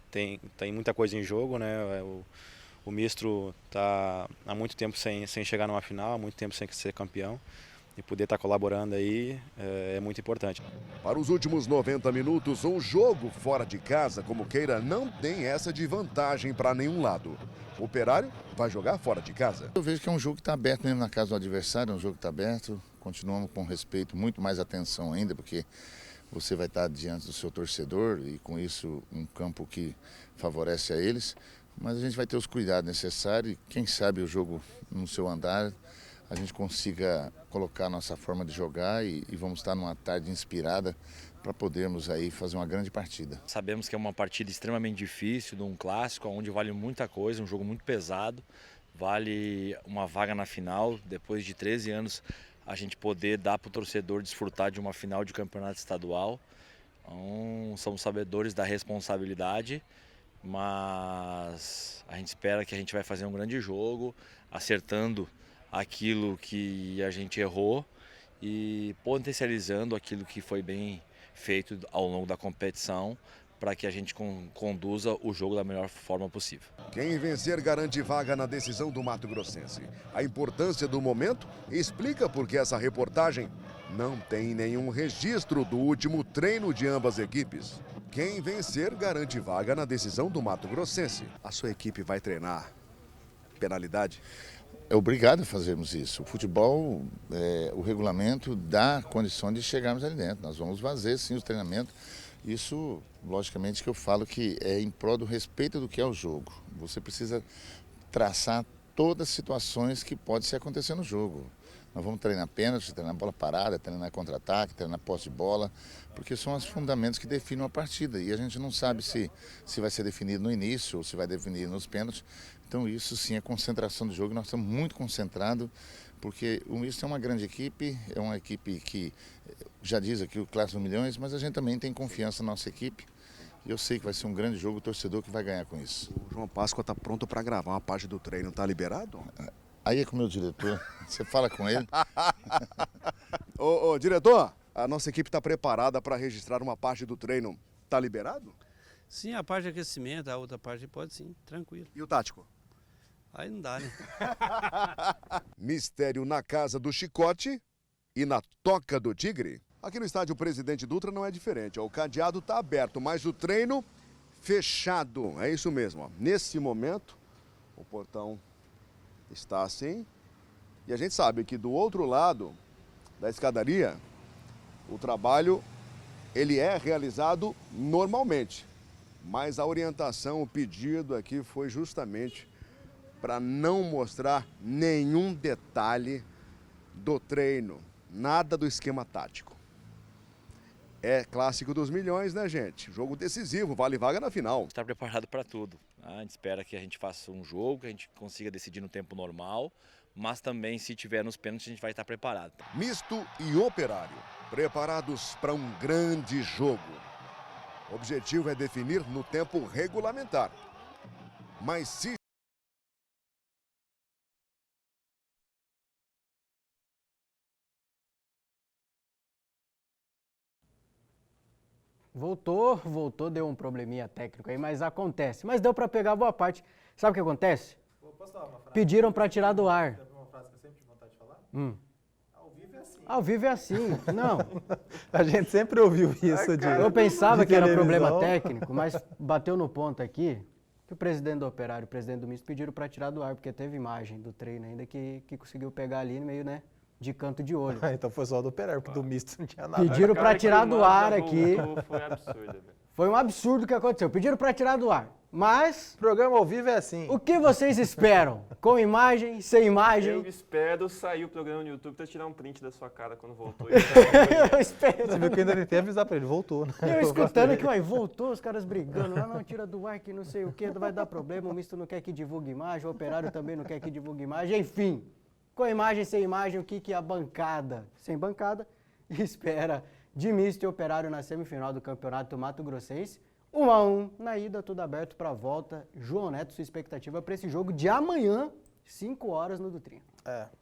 tem muita coisa em jogo, né? O misto está há muito tempo sem chegar numa final, há muito tempo sem ser campeão. E poder estar colaborando aí é muito importante. Para os últimos 90 minutos, um jogo fora de casa, como queira, não tem essa de vantagem para nenhum lado. O Operário vai jogar fora de casa. Eu vejo que é um jogo que está aberto mesmo na casa do adversário, é um jogo que está aberto. Continuamos com respeito, muito mais atenção ainda, porque você vai estar diante do seu torcedor e com isso um campo que favorece a eles. Mas a gente vai ter os cuidados necessários e quem sabe o jogo no seu andar a gente consiga colocar a nossa forma de jogar e vamos estar numa tarde inspirada para podermos aí fazer uma grande partida. Sabemos que é uma partida extremamente difícil, de um clássico, onde vale muita coisa, um jogo muito pesado, vale uma vaga na final. Depois de 13 anos, a gente poder dar para o torcedor desfrutar de uma final de campeonato estadual. Então, somos sabedores da responsabilidade, mas a gente espera que a gente vai fazer um grande jogo, acertando aquilo que a gente errou e potencializando aquilo que foi bem feito ao longo da competição para que a gente conduza o jogo da melhor forma possível. Quem vencer garante vaga na decisão do Mato Grossense. A importância do momento explica por que essa reportagem não tem nenhum registro do último treino de ambas equipes. Quem vencer garante vaga na decisão do Mato Grossense. A sua equipe vai treinar penalidade? É obrigado a fazermos isso. O futebol, o regulamento dá condição de chegarmos ali dentro. Nós vamos fazer sim os treinamentos. Isso, logicamente, que eu falo que é em prol do respeito do que é o jogo. Você precisa traçar todas as situações que podem se acontecer no jogo. Nós vamos treinar pênalti, treinar bola parada, treinar contra-ataque, treinar posse de bola, porque são os fundamentos que definem uma partida. E a gente não sabe se vai ser definido no início ou se vai definir nos pênaltis. Então isso sim é concentração do jogo. Nós estamos muito concentrados, porque o Misto é uma grande equipe, é uma equipe que já diz aqui o Clássico dos Milhões, mas a gente também tem confiança na nossa equipe. E eu sei que vai ser um grande jogo, o torcedor que vai ganhar com isso. O João Páscoa está pronto para gravar uma parte do treino, está liberado? Aí é com o meu diretor, você fala com ele. Ô, diretor, a nossa equipe está preparada para registrar uma parte do treino. Está liberado? Sim, a parte de aquecimento, a outra parte pode sim, tranquilo. E o tático? Aí não dá, né? Mistério na casa do Chicote e na toca do Tigre. Aqui no estádio Presidente Dutra não é diferente. O cadeado está aberto, mas o treino fechado. É isso mesmo. Ó. Nesse momento, o portão está assim. E a gente sabe que do outro lado da escadaria, o trabalho ele é realizado normalmente. Mas a orientação, o pedido aqui foi justamente para não mostrar nenhum detalhe do treino, nada do esquema tático. É Clássico dos Milhões, né, gente? Jogo decisivo, vale vaga na final. Está preparado para tudo. A gente espera que a gente faça um jogo, que a gente consiga decidir no tempo normal, mas também, se tiver nos pênaltis, a gente vai estar preparado. Misto e Operário, preparados para um grande jogo. O objetivo é definir no tempo regulamentar. Mas se Voltou, deu um probleminha técnico aí, mas acontece. Mas deu pra pegar boa parte. Sabe o que acontece? Posso falar uma frase? Pediram pra tirar do ar. Uma frase que eu sempre tive vontade de falar? Ao vivo é assim. Ao vivo é assim. Não, A gente sempre ouviu isso eu pensava de que era televisão. problema técnico, mas bateu no ponto aqui que o presidente do Operário e o presidente do Misto pediram pra tirar do ar, porque teve imagem do treino ainda que conseguiu pegar ali no meio, né, de canto de olho. Então foi só do Operário, porque do misto não tinha nada. Pediram pra tirar do ar aqui. Foi absurdo, velho. Foi um absurdo o que aconteceu. Pediram pra tirar do ar. Mas O programa ao vivo é assim. o que vocês esperam? Com imagem, sem imagem? Eu espero sair o programa no YouTube pra tirar um print da sua cara quando voltou. Eu espero. Você viu que eu ainda tentei avisar pra ele, voltou, né? Eu escutando aqui, voltou os caras brigando. Não, tira do ar que não sei o que, vai dar problema. O misto não quer que divulgue imagem, o operário também não quer que divulgue imagem. Enfim, com imagem, sem imagem, o que a bancada, sem bancada, espera de misto e operário na semifinal do Campeonato Mato Grossense. 1-1 na ida, tudo aberto para a volta. João Neto, sua expectativa para esse jogo de amanhã, 5 horas no Dutrinha.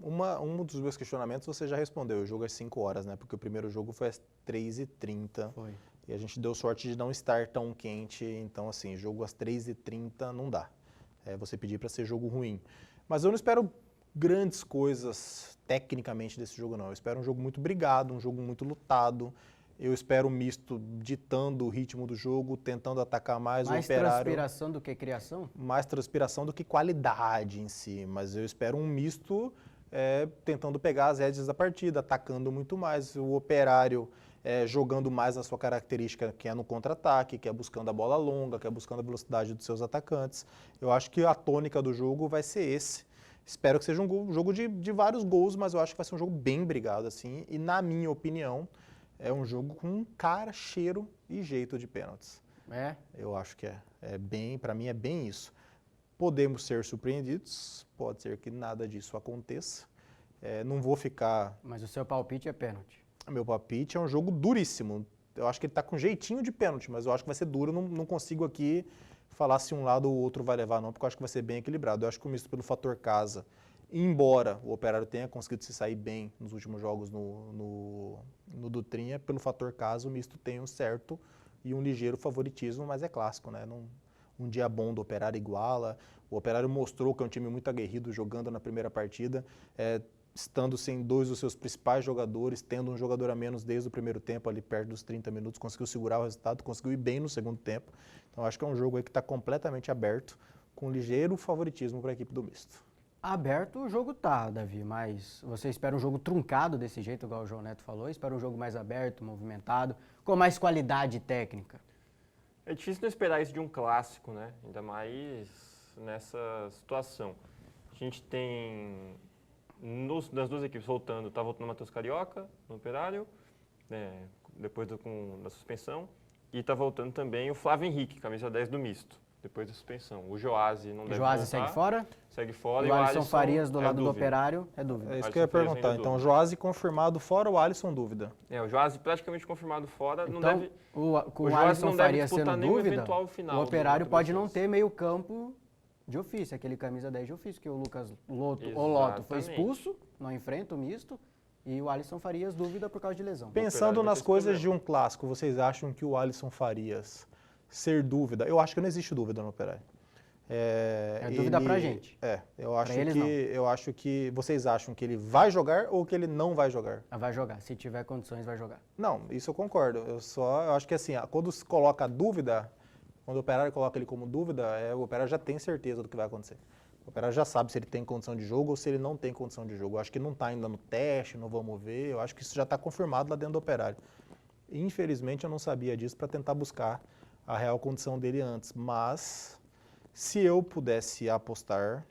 Um dos meus questionamentos você já respondeu. O jogo é 5 horas, né? Porque o primeiro jogo foi às 3h30. Foi. E a gente deu sorte de não estar tão quente. Então, assim, jogo às 3h30 não dá. Você pedir para ser jogo ruim. Mas eu não espero grandes coisas tecnicamente desse jogo, não. Eu espero um jogo muito brigado, um jogo muito lutado. Eu espero um misto ditando o ritmo do jogo, tentando atacar mais o operário. Mais transpiração do que criação? Mais transpiração do que qualidade em si. Mas eu espero um misto tentando pegar as rédeas da partida, atacando muito mais. O operário jogando mais na sua característica, que é no contra-ataque, que é buscando a bola longa, que é buscando a velocidade dos seus atacantes. Eu acho que a tônica do jogo vai ser esse. Espero que seja um jogo de vários gols, mas eu acho que vai ser um jogo bem brigado, assim. E, na minha opinião, é um jogo com cara, cheiro e jeito de pênaltis. Eu acho que para mim é bem isso. Podemos ser surpreendidos, pode ser que nada disso aconteça. Não vou ficar... Mas o seu palpite é pênalti. Meu palpite é um jogo duríssimo. Eu acho que ele está com jeitinho de pênalti, mas eu acho que vai ser duro. Não consigo aqui falar se um lado ou outro vai levar, não, porque eu acho que vai ser bem equilibrado. Eu acho que o misto pelo fator casa, embora o Operário tenha conseguido se sair bem nos últimos jogos no Dutrinha, pelo fator casa, o misto tem um certo e um ligeiro favoritismo, mas é clássico, né? Um dia bom do Operário iguala. O Operário mostrou que é um time muito aguerrido jogando na primeira partida, estando sem 2 dos seus principais jogadores, tendo um jogador a menos desde o primeiro tempo, ali perto dos 30 minutos, conseguiu segurar o resultado, conseguiu ir bem no segundo tempo. Então acho que é um jogo aí que está completamente aberto, com ligeiro favoritismo para a equipe do misto. Aberto o jogo tá, Davi, mas você espera um jogo truncado desse jeito, igual o João Neto falou? Espera um jogo mais aberto, movimentado, com mais qualidade técnica? É difícil não esperar isso de um clássico, né? Ainda mais nessa situação. A gente tem, das duas equipes voltando, tá voltando o Matheus Carioca, no Operário, depois da suspensão, e tá voltando também o Flávio Henrique, camisa 10 do misto, depois da suspensão. O Joasi não deve voltar. O Joasi segue fora? Segue fora. E o Alisson Farias do lado do Operário é dúvida. É isso que eu ia perguntar. Então, o Joasi confirmado fora, o Alisson dúvida. O Joasi praticamente confirmado fora. Então, não deve, com o Alisson Farias sendo dúvida, final o Operário pode não ter meio campo de ofício, aquele camisa 10 de ofício, que o Lucas Loto foi expulso, não enfrenta o misto, e o Alisson Farias dúvida por causa de lesão. Pensando nas coisas de um clássico, vocês acham que o Alisson Farias ser dúvida? Eu acho que não existe dúvida no Operário. Dúvida pra gente. Eu acho que vocês acham que ele vai jogar ou que ele não vai jogar? Vai jogar, se tiver condições vai jogar. Não, isso eu concordo. Eu acho que assim, quando se coloca a dúvida, quando o Operário coloca ele como dúvida, o Operário já tem certeza do que vai acontecer. O Operário já sabe se ele tem condição de jogo ou se ele não tem condição de jogo. Eu acho que não está ainda no teste, não vamos ver. Eu acho que isso já está confirmado lá dentro do Operário. Infelizmente eu não sabia disso para tentar buscar a real condição dele antes, mas se eu pudesse apostar,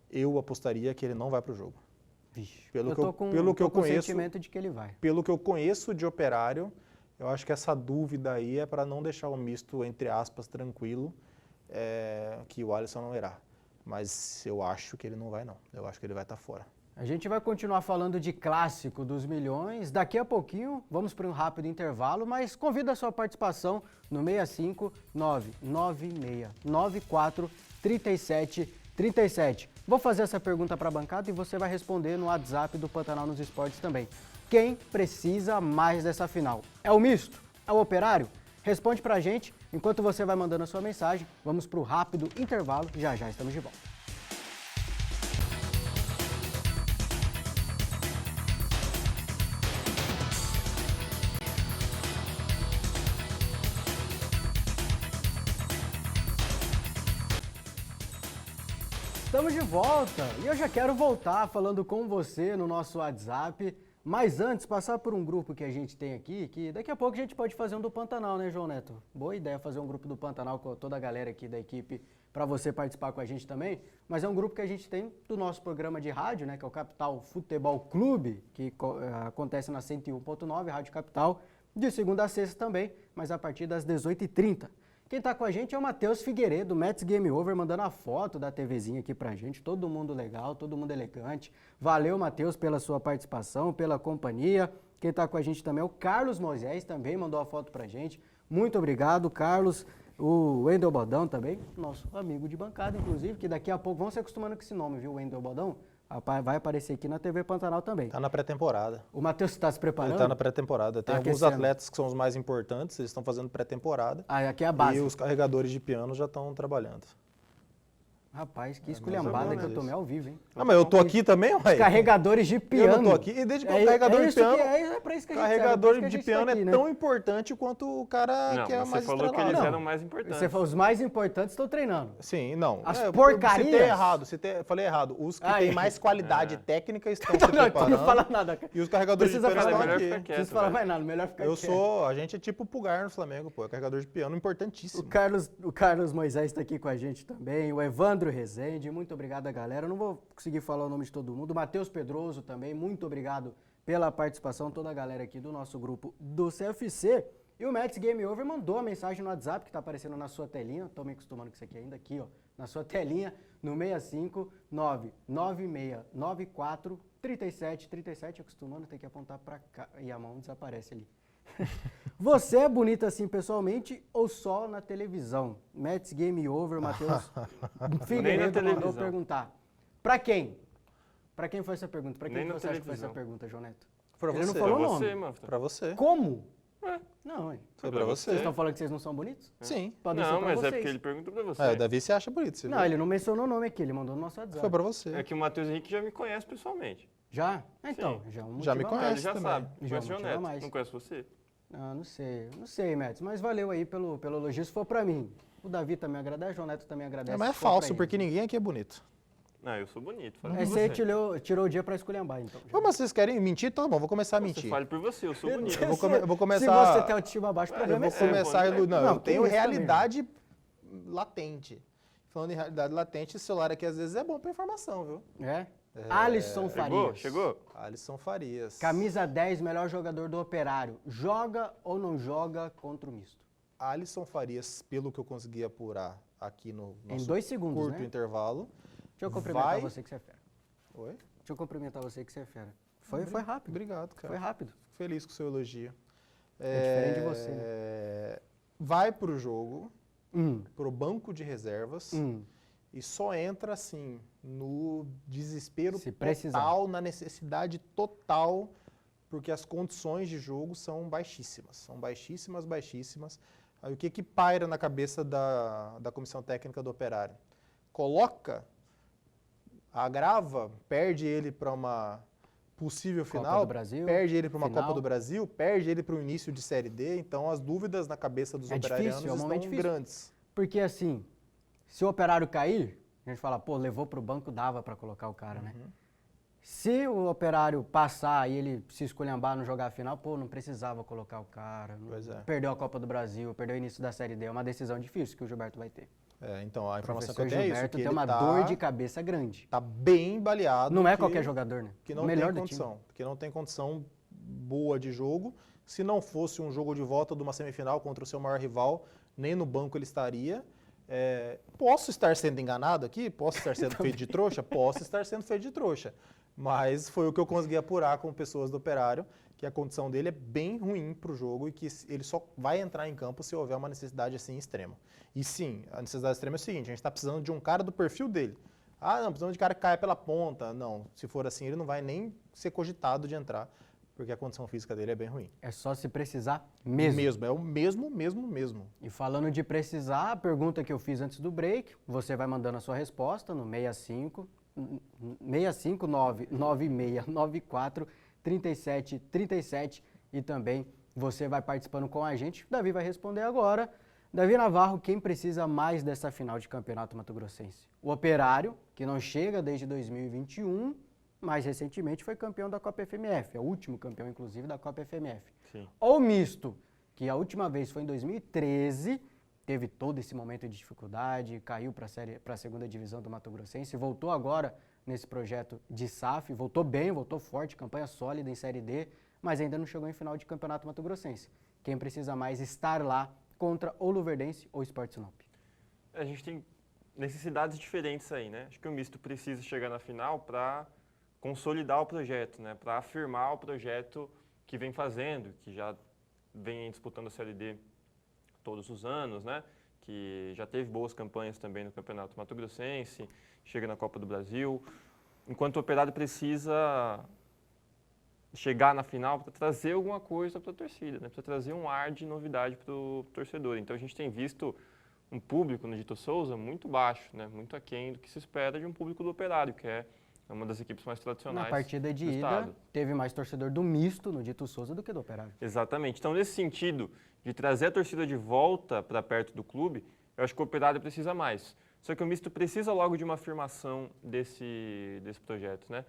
eu apostaria que ele não vai para o jogo. Vixe, pelo que eu conheço, sentimento de que ele vai. Pelo que eu conheço de Operário, eu acho que essa dúvida aí é para não deixar o misto, entre aspas, tranquilo, que o Alisson não irá. Mas eu acho que ele não vai, não. Eu acho que ele vai estar fora. A gente vai continuar falando de clássico dos milhões. Daqui a pouquinho, vamos para um rápido intervalo, mas convido a sua participação no 65 996 94 37 37. Vou fazer essa pergunta para a bancada e você vai responder no WhatsApp do Pantanal nos Esportes também. Quem precisa mais dessa final? É o misto? É o Operário? Responde pra gente, enquanto você vai mandando a sua mensagem, vamos pro rápido intervalo, já estamos de volta. Estamos de volta e eu já quero voltar falando com você no nosso WhatsApp, mas antes passar por um grupo que a gente tem aqui, que daqui a pouco a gente pode fazer um do Pantanal, né, João Neto? Boa ideia fazer um grupo do Pantanal com toda a galera aqui da equipe para você participar com a gente também, mas é um grupo que a gente tem do nosso programa de rádio, né, que é o Capital Futebol Clube, que acontece na 101.9, Rádio Capital, de segunda a sexta também, mas a partir das 18h30. Quem está com a gente é o Matheus Figueiredo, Mets Game Over, mandando a foto da TVzinha aqui pra gente. Todo mundo legal, todo mundo elegante. Valeu, Matheus, pela sua participação, pela companhia. Quem está com a gente também é o Carlos Moisés, também mandou a foto pra gente. Muito obrigado, Carlos. O Wendel Bodão também, nosso amigo de bancada, inclusive, que daqui a pouco vão se acostumando com esse nome, viu, Wendel Bodão? Vai aparecer aqui na TV Pantanal também. Tá na pré-temporada. O Matheus está se preparando? Ele tá na pré-temporada. Tem alguns atletas que são os mais importantes, eles estão fazendo pré-temporada. Ah, aqui é a base. E os carregadores de piano já estão trabalhando. Rapaz, que esculhambada que eu tomei ao vivo, hein? Ah, mas eu tô aqui também, ué. Carregadores de piano. Eu não tô aqui. E desde que o carregador de piano... É pra isso que a gente carregador de piano é tão importante quanto o cara que é mais estrelado. Você falou que eles eram mais importantes. Você falou, os mais importantes estão treinando. Sim, não. As porcarias... Citei errado, falei errado. Os que têm mais qualidade técnica estão se preparando. Então não fala nada. E os carregadores de piano estão aqui. Não precisa falar mais nada, melhor ficar quieto. A gente é tipo o Pulgar no Flamengo, pô. É carregador de piano importantíssimo. O Carlos Moisés está aqui com a gente também, o Evandro Rezende, muito obrigado a galera. Eu não vou conseguir falar o nome de todo mundo. O Matheus Pedroso também, muito obrigado pela participação, toda a galera aqui do nosso grupo do CFC. E o Mets Game Over mandou a mensagem no WhatsApp que está aparecendo na sua telinha. Estou me acostumando com isso aqui ainda, aqui ó, na sua telinha, no 65996943737. Acostumando, tem que apontar para cá e a mão desaparece ali. Você é bonita assim pessoalmente ou só na televisão? Mets Game Over, Matheus Figueiredo mandou perguntar. Pra quem? Pra quem foi essa pergunta? Pra quem você acha que foi essa pergunta, João Neto? Pra Ele você. não falou o você, nome. Mafra. Pra você. Como? Não, foi pra você. Vocês estão falando que vocês não são bonitos? Sim. Podem ser não, pra mas vocês. é porque ele perguntou pra você. O Davi se acha bonito. Você não, viu? ele não mencionou o nome aqui, ele mandou no nosso WhatsApp. Foi pra você. É que o Matheus Henrique já me conhece pessoalmente. Já? Então, Sim. Já me conhece Ele já também. sabe. Já Conhece o motiva Neto. mais. Não conhece você? Ah, não sei, Mets, mas valeu aí pelo elogio, se for pra mim. O Davi também agradece, o João Neto também agradece. Mas é falso, porque ninguém aqui é bonito. Não, eu sou bonito. Você tirou o dia pra esculhambar, então. Mas vocês querem mentir? Então, bom, vou começar a mentir. Você fale por você, eu sou bonito. Eu vou começar... Se você tem autoestima abaixo, o problema é seu. Eu tenho realidade latente. Falando em realidade latente, esse celular aqui às vezes é bom pra informação, viu? Alisson Farias. Chegou? Alisson Farias. Camisa 10, melhor jogador do Operário. Joga ou não joga contra o misto? Alisson Farias, pelo que eu consegui apurar aqui no nosso em 2 segundos, curto intervalo. Deixa eu cumprimentar você que você é fera. Oi? Deixa eu cumprimentar você que você é fera. Foi rápido. Obrigado, cara. Foi rápido. Fico feliz com o seu elogio. É diferente de você, né? Vai pro jogo, pro banco de reservas, e só entra assim, no desespero total, na necessidade total, porque as condições de jogo são baixíssimas. São baixíssimas. Aí o que paira na cabeça da comissão técnica do Operário? Coloca, agrava, perde ele para uma possível final, perde ele para uma Copa do Brasil, perde ele para o início de Série D, então as dúvidas na cabeça dos operarianos estão grandes. Porque assim, se o Operário cair, a gente fala, pô, levou para o banco, dava para colocar o cara, né? Se o Operário passar e ele se esculhambar no jogar a final, pô, não precisava colocar o cara. Perdeu a Copa do Brasil, perdeu o início da Série D. É uma decisão difícil que o Gilberto vai ter. Então a informação que eu tenho é isso, que tem uma dor de cabeça grande. Tá bem baleado. Não é qualquer jogador, né? Que não tem condição. Porque não tem condição boa de jogo. Se não fosse um jogo de volta de uma semifinal contra o seu maior rival, nem no banco ele estaria. Posso estar sendo enganado aqui? Posso estar sendo feito de trouxa? Posso estar sendo feito de trouxa. Mas foi o que eu consegui apurar com pessoas do Operário, que a condição dele é bem ruim para o jogo e que ele só vai entrar em campo se houver uma necessidade assim extrema. E sim, a necessidade extrema é o seguinte, a gente está precisando de um cara do perfil dele. Não, precisamos de um cara que caia pela ponta. Não, se for assim, ele não vai nem ser cogitado de entrar, porque a condição física dele é bem ruim. É só se precisar mesmo. É o mesmo. E falando de precisar, a pergunta que eu fiz antes do break, você vai mandando a sua resposta no 659-9694-3737 e também você vai participando com a gente. O Davi vai responder agora. Davi Navarro, quem precisa mais dessa final de campeonato mato-grossense? O Operário, que não chega desde 2021, mas recentemente foi campeão da Copa FMF, é o último campeão, inclusive, da Copa FMF. Sim. Ou o Misto, que a última vez foi em 2013, teve todo esse momento de dificuldade, caiu para a segunda divisão do Mato Grossense, voltou agora nesse projeto de SAF, voltou bem, voltou forte, campanha sólida em Série D, mas ainda não chegou em final de campeonato Mato Grossense. Quem precisa mais estar lá contra ou Luverdense ou Sport Sinop? A gente tem necessidades diferentes aí, né? Acho que o Misto precisa chegar na final para consolidar o projeto, né? Para afirmar o projeto que vem fazendo, que já vem disputando a Série D todos os anos, né? Que já teve boas campanhas também no Campeonato Mato Grossense, chega na Copa do Brasil. Enquanto o Operário precisa chegar na final para trazer alguma coisa para a torcida, né? Para trazer um ar de novidade para o torcedor. Então a gente tem visto um público no Dito Souza muito baixo, né? Muito aquém do que se espera de um público do Operário, que é uma das equipes mais tradicionais. Na partida de do ida, estado. teve mais torcedor do Misto no Dito Souza do que do Operário. Exatamente. Então, nesse sentido de trazer a torcida de volta para perto do clube, eu acho que o Operário precisa mais. Só que o Misto precisa logo de uma afirmação desse projeto, né?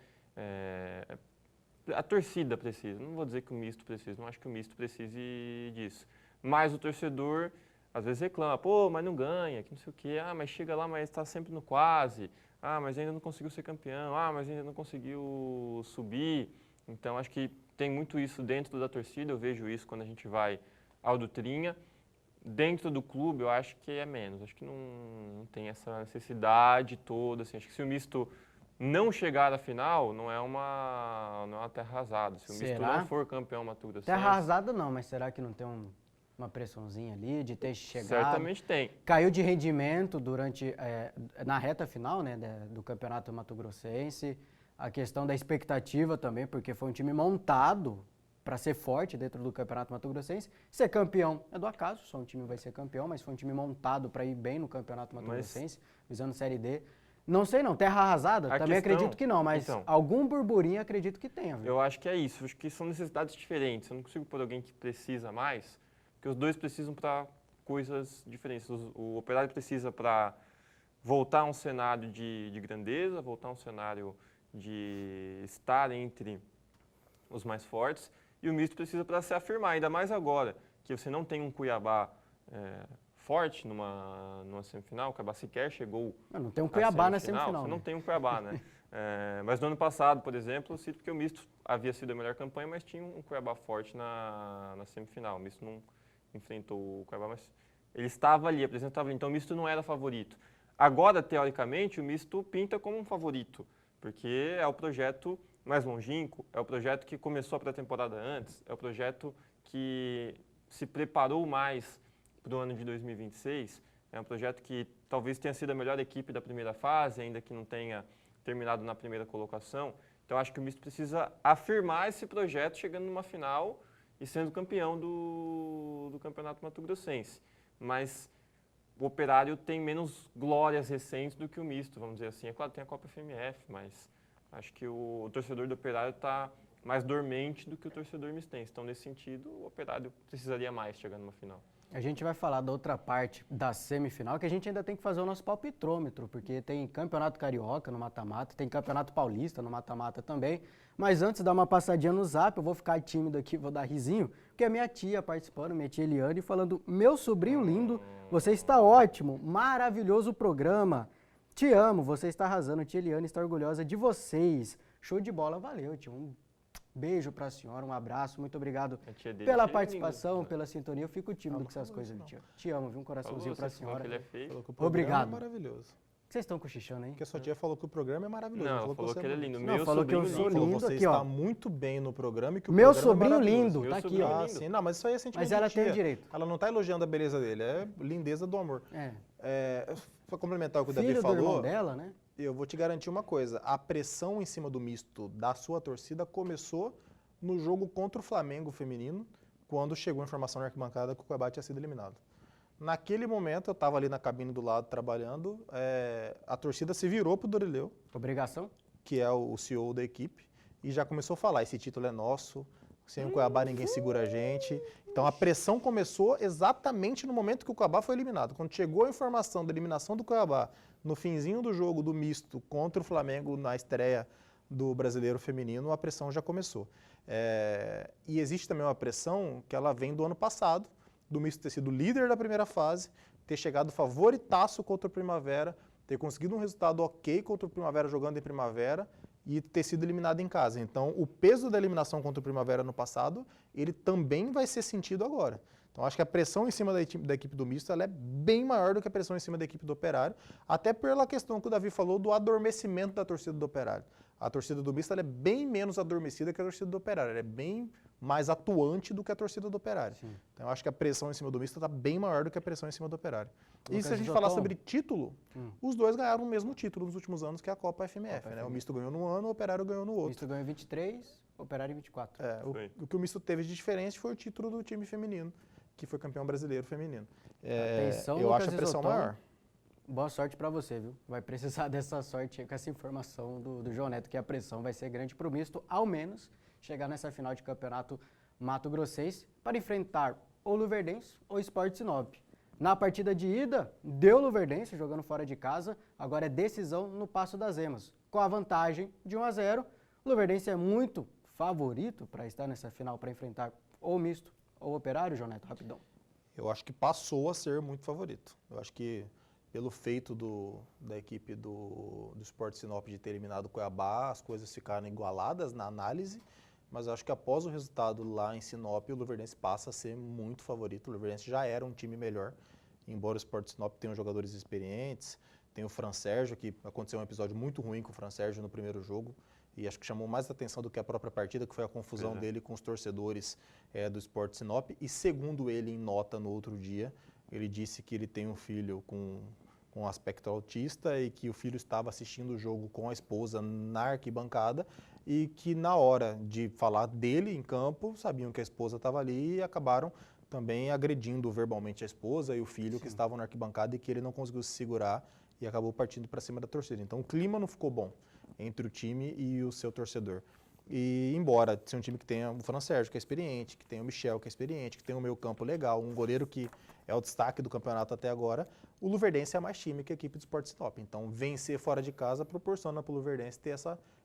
A torcida precisa. Não vou dizer que o Misto precisa, não acho que o Misto precise disso. Mas o torcedor, às vezes, reclama. Pô, mas não ganha, que não sei o quê. Ah, mas chega lá, mas está sempre no quase. Ah, mas ainda não conseguiu ser campeão. Ah, mas ainda não conseguiu subir. Então, acho que tem muito isso dentro da torcida. Eu vejo isso quando a gente vai ao Dutrinha. Dentro do clube, eu acho que é menos. Acho que não tem essa necessidade toda. Assim. Acho que se o Misto não chegar à final, não é uma terra arrasada. Se o Misto não for campeão Mato Grossense... Terra arrasada não, mas será que não tem uma pressãozinha ali de ter chegado? Certamente tem. Caiu de rendimento na reta final, né, do Campeonato Mato Grossense. A questão da expectativa também, porque foi um time montado para ser forte dentro do Campeonato Mato Grossense. Ser campeão é do acaso, só um time vai ser campeão, mas foi um time montado para ir bem no Campeonato Mato Grossense, visando Série D. Não sei não, terra arrasada? Também acredito que não, mas então, algum burburinho acredito que tenha. Viu? Eu acho que é isso, acho que são necessidades diferentes. Eu não consigo pôr alguém que precisa mais, porque os dois precisam para coisas diferentes. O Operário precisa para voltar a um cenário de grandeza, voltar a um cenário de estar entre os mais fortes, e o Misto precisa para se afirmar, ainda mais agora, que você não tem um Cuiabá forte numa semifinal, o Cuiabá sequer chegou. Não tem um Cuiabá na semifinal. Você não tem um Cuiabá, né? Mas no ano passado, por exemplo, eu cito porque o Misto havia sido a melhor campanha, mas tinha um Cuiabá forte na semifinal. O Misto não enfrentou o Cuiabá, mas ele estava ali, apresentava ali. Então o Misto não era favorito. Agora, teoricamente, o Misto pinta como um favorito, porque é o projeto mais longínquo, é o projeto que começou a pré-temporada antes, é o projeto que se preparou mais para o ano de 2026, é um projeto que talvez tenha sido a melhor equipe da primeira fase, ainda que não tenha terminado na primeira colocação. Então, acho que o Misto precisa afirmar esse projeto chegando numa final e sendo campeão do Campeonato Mato Grossense. Mas o Operário tem menos glórias recentes do que o Misto, vamos dizer assim. É claro, tem a Copa FMF, mas acho que o torcedor do Operário está mais dormente do que o torcedor mistense. Então, nesse sentido, o Operário precisaria mais chegar numa final. A gente vai falar da outra parte da semifinal, que a gente ainda tem que fazer o nosso palpitrômetro, porque tem Campeonato Carioca no mata-mata, tem Campeonato Paulista no mata-mata também. Mas antes de dar uma passadinha no Zap, eu vou ficar tímido aqui, vou dar risinho, porque a minha tia participando, minha tia Eliane, falando: meu sobrinho lindo, você está ótimo, maravilhoso programa. Te amo, você está arrasando, tia Eliane está orgulhosa de vocês. Show de bola, valeu, tia. Um beijo para a senhora, um abraço, muito obrigado pela participação, pela sintonia. Eu fico tímido com essas coisas, tia. Te amo, viu? Um coraçãozinho para a senhora. Obrigado. É maravilhoso. Vocês estão cochichando, hein? Porque a sua tia falou que o programa é maravilhoso. Não, falou que ele é lindo. Meu falou que eu sou lindo você aqui, ó. está muito bem no programa e que o meu programa sobrinho é lindo, tá aqui, ó. Ah, sim. Não, mas isso aí é sentimento Mas ela de tia. tem direito. Ela não está elogiando a beleza dele, é lindeza do amor. Para complementar o que o Davi Filho falou, do irmão dela, né? Eu vou te garantir uma coisa. A pressão em cima do Misto da sua torcida começou no jogo contra o Flamengo feminino, quando chegou a informação na arquibancada que o Cuiabá tinha sido eliminado. Naquele momento, eu estava ali na cabine do lado trabalhando, a torcida se virou para o Dorileu. Obrigação? Que é o CEO da equipe, e já começou a falar, esse título é nosso, sem o Cuiabá ninguém segura a gente. Então a pressão começou exatamente no momento que o Cuiabá foi eliminado. Quando chegou a informação da eliminação do Cuiabá, no finzinho do jogo do misto contra o Flamengo na estreia do Brasileiro Feminino, a pressão já começou. E existe também uma pressão que ela vem do ano passado, do misto ter sido líder da primeira fase, ter chegado favoritaço contra o Primavera, ter conseguido um resultado ok contra o Primavera jogando em Primavera e ter sido eliminado em casa. Então, o peso da eliminação contra o Primavera no passado, ele também vai ser sentido agora. Então, acho que a pressão em cima da equipe do misto ela é bem maior do que a pressão em cima da equipe do Operário, até pela questão que o Davi falou do adormecimento da torcida do Operário. A torcida do misto ela é bem menos adormecida que a torcida do Operário, ela é bem mais atuante do que a torcida do Operário. Sim. Então, eu acho que a pressão em cima do misto está bem maior do que a pressão em cima do Operário. E se a gente falar sobre título, os dois ganharam o mesmo título nos últimos anos, que é a Copa FMF. Né? O misto ganhou num ano, o Operário ganhou no outro. O misto ganhou em 23, o Operário em 24. O que o misto teve de diferente foi o título do time feminino, que foi campeão brasileiro feminino. Atenção, eu Lucas acho a pressão Isotão. maior. Boa sorte para você, viu? Vai precisar dessa sorte com essa informação do João Neto, que a pressão vai ser grande para o misto, ao menos chegar nessa final de campeonato mato-grossense para enfrentar ou Luverdense ou Sport Sinop. Na partida de ida, deu Luverdense jogando fora de casa, agora é decisão no Passo das Emas. Com a vantagem de 1-0, o Luverdense é muito favorito para estar nessa final para enfrentar ou misto ou Operário, João Neto, rapidão. Eu acho que passou a ser muito favorito. Eu acho que pelo feito da equipe do Sport Sinop de ter eliminado o Cuiabá, as coisas ficaram igualadas na análise, mas eu acho que após o resultado lá em Sinop, o Luverdense passa a ser muito favorito. O Luverdense já era um time melhor, embora o Sport Sinop tenha jogadores experientes, tem o Fran Sérgio, que aconteceu um episódio muito ruim com o Fran Sérgio no primeiro jogo, e acho que chamou mais atenção do que a própria partida, que foi a confusão dele com os torcedores do Sport Sinop. E segundo ele, em nota no outro dia, ele disse que ele tem um filho com aspecto autista e que o filho estava assistindo o jogo com a esposa na arquibancada e que na hora de falar dele em campo, sabiam que a esposa estava ali e acabaram também agredindo verbalmente a esposa e o filho que estavam na arquibancada e que ele não conseguiu se segurar e acabou partindo para cima da torcida. Então o clima não ficou bom entre o time e o seu torcedor. E embora seja um time que tenha o Fran Sérgio, que é experiente, que tenha o Michel, que é experiente, que tenha um meio campo legal, um goleiro que é o destaque do campeonato até agora, o Luverdense é mais time que a equipe do Sport Sinop. Então vencer fora de casa proporciona para o Luverdense ter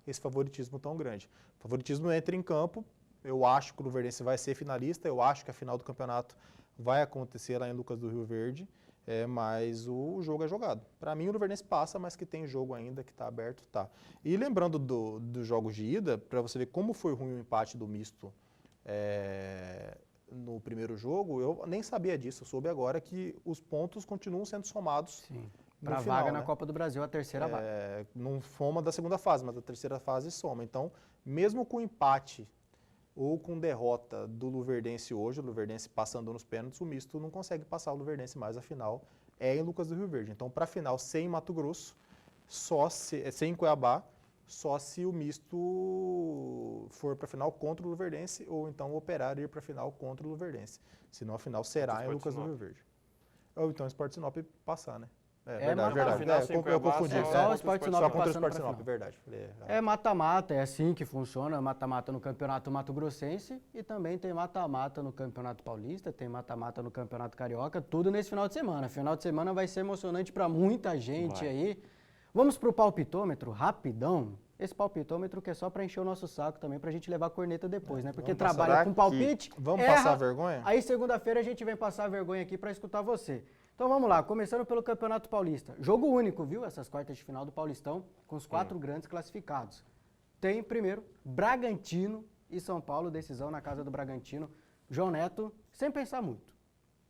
esse favoritismo tão grande. O favoritismo entra em campo, eu acho que o Luverdense vai ser finalista, eu acho que a final do campeonato vai acontecer lá em Lucas do Rio Verde, mas o jogo é jogado. Para mim o Luverdense passa, mas que tem jogo ainda, que está aberto, tá. E lembrando dos jogos de ida, para você ver como foi ruim o empate do misto no primeiro jogo, eu nem sabia disso, eu soube agora que os pontos continuam sendo somados. Sim. Para a vaga na Copa do Brasil, a terceira vaga. Não soma da segunda fase, mas a terceira fase soma. Então, mesmo com empate ou com derrota do Luverdense hoje, o Luverdense passando nos pênaltis, o misto não consegue passar o Luverdense mais, a final é em Lucas do Rio Verde. Então, para a final, sem Mato Grosso, sem Cuiabá, só se o misto for para a final contra o Luverdense ou então o Operário ir para a final contra o Luverdense. Senão a final será em Lucas do Rio Verde. Ou então o Sport Sinop passar, né? Verdade. Eu confundi. Só o Sport Sinop só contra o passando Sport pra Sinop, final. verdade. É mata-mata, é assim que funciona, mata-mata no Campeonato Mato Grossense e também tem mata-mata no Campeonato Paulista, tem mata-mata no Campeonato Carioca, tudo nesse final de semana. Final de semana vai ser emocionante para muita gente aí. Vamos pro palpitômetro, rapidão. Esse palpitômetro que é só para encher o nosso saco também, pra gente levar a corneta depois, né? Porque trabalha com palpite. Vamos passar vergonha? Aí segunda-feira a gente vem passar vergonha aqui para escutar você. Então vamos lá, começando pelo Campeonato Paulista. Jogo único, viu? Essas quartas de final do Paulistão, com os 4 grandes classificados. Tem primeiro Bragantino e São Paulo, decisão na casa do Bragantino. João Neto, sem pensar muito.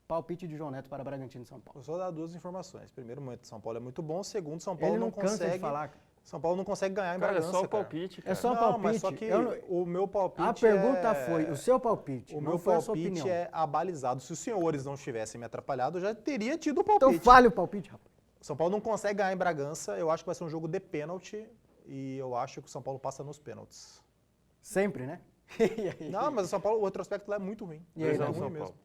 Palpite de João Neto para Bragantino e São Paulo. Eu só dar 2 informações. Primeiro, o momento de São Paulo é muito bom. Segundo, São Paulo Ele não cansa consegue de falar. São Paulo não consegue ganhar em Cara, Bragança, é só o palpite, cara. É só um não, palpite. mas só que o meu palpite A pergunta foi, o seu palpite, O não meu foi a sua palpite opinião. é abalizado. Se os senhores não tivessem me atrapalhado, eu já teria tido o Então palpite. fale o palpite, rapaz. São Paulo não consegue ganhar em Bragança. Eu acho que vai ser um jogo de pênalti. E eu acho que o São Paulo passa nos pênaltis. Sempre, né? E aí? Não, mas o São Paulo, o retrospecto lá é muito ruim. E aí, é São ruim Paulo? mesmo.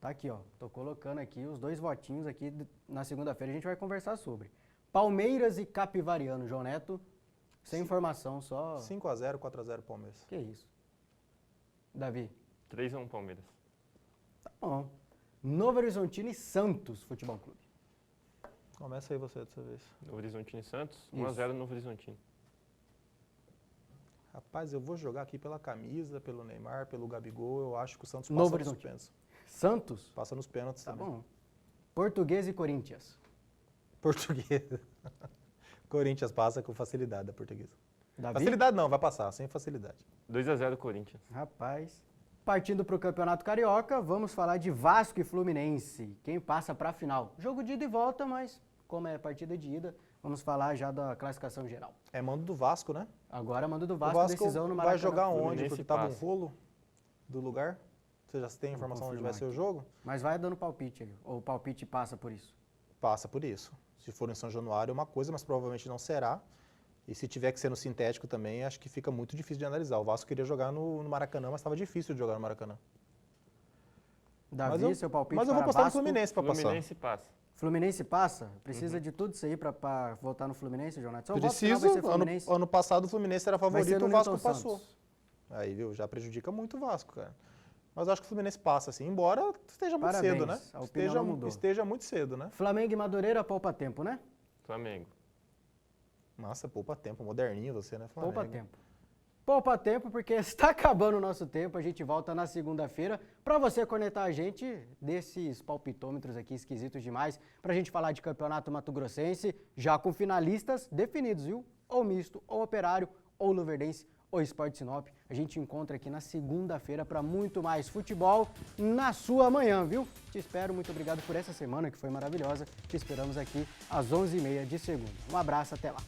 Tá aqui, ó. Tô colocando aqui os 2 votinhos aqui. Na segunda-feira a gente vai conversar sobre. Palmeiras e Capivariano. João Neto, sem informação, só... 5x0, 4x0 Palmeiras. Que isso. Davi. 3-1 Palmeiras. Tá bom. Novo Horizontino e Santos Futebol Clube. Começa aí você dessa vez. Novo Horizontino e Santos, Isso. 1x0 Novo Horizontino. Rapaz, eu vou jogar aqui pela camisa, pelo Neymar, pelo Gabigol. Eu acho que o Santos Novo passa nos Horizontino. pênaltis. Santos? Passa nos pênaltis Tá também. bom. Português e Corinthians. Português. Corinthians passa com facilidade da portuguesa. Davi? Facilidade não, vai passar, sem facilidade. 2x0 Corinthians. Rapaz. Partindo para o Campeonato Carioca, vamos falar de Vasco e Fluminense. Quem passa para a final? Jogo de ida e volta, mas como é partida de ida, vamos falar já da classificação geral. É mando do Vasco, né? Agora mando do O Vasco, Vasco decisão no Maracanã. vai jogar onde? Fluminense Porque tava um passa. rolo do lugar? Você já tem Vou informação onde confirmar vai ser o aqui. jogo? Mas vai dando palpite aí. Ou o palpite passa por isso? Passa por isso. Se for em São Januário é uma coisa, mas provavelmente não será. E se tiver que ser no sintético também, acho que fica muito difícil de analisar. O Vasco queria jogar no Maracanã, mas estava difícil de jogar no Maracanã. Davi, seu palpite Mas eu vou para postar no Vasco. Fluminense para passar. Fluminense passa. Fluminense passa? Precisa de tudo isso aí para votar no Fluminense, João Neto? Seu voto final Preciso. vai ser Fluminense. Ano passado o Fluminense era Vai ser favorito, no o Vasco Newton passou. Santos. Aí, viu? Já prejudica muito o Vasco, cara. Mas eu acho que o Fluminense passa, assim, embora esteja muito Parabéns, cedo, né? a opinião não mudou. Esteja muito cedo, né? Flamengo e Madureira poupa tempo, né? Flamengo. Nossa, poupa tempo, moderninho você, né, Flamengo? Poupa tempo. Poupa tempo porque está acabando o nosso tempo. A gente volta na segunda-feira para você conectar a gente desses palpitômetros aqui esquisitos demais para a gente falar de Campeonato Mato Grossense, já com finalistas definidos, viu? Ou misto, ou operário, ou luverdense, ou Sport Sinop. A gente encontra aqui na segunda-feira para muito mais futebol na sua manhã, viu? Te espero, muito obrigado por essa semana que foi maravilhosa. Te esperamos aqui às 11h30 de segunda. Um abraço, até lá.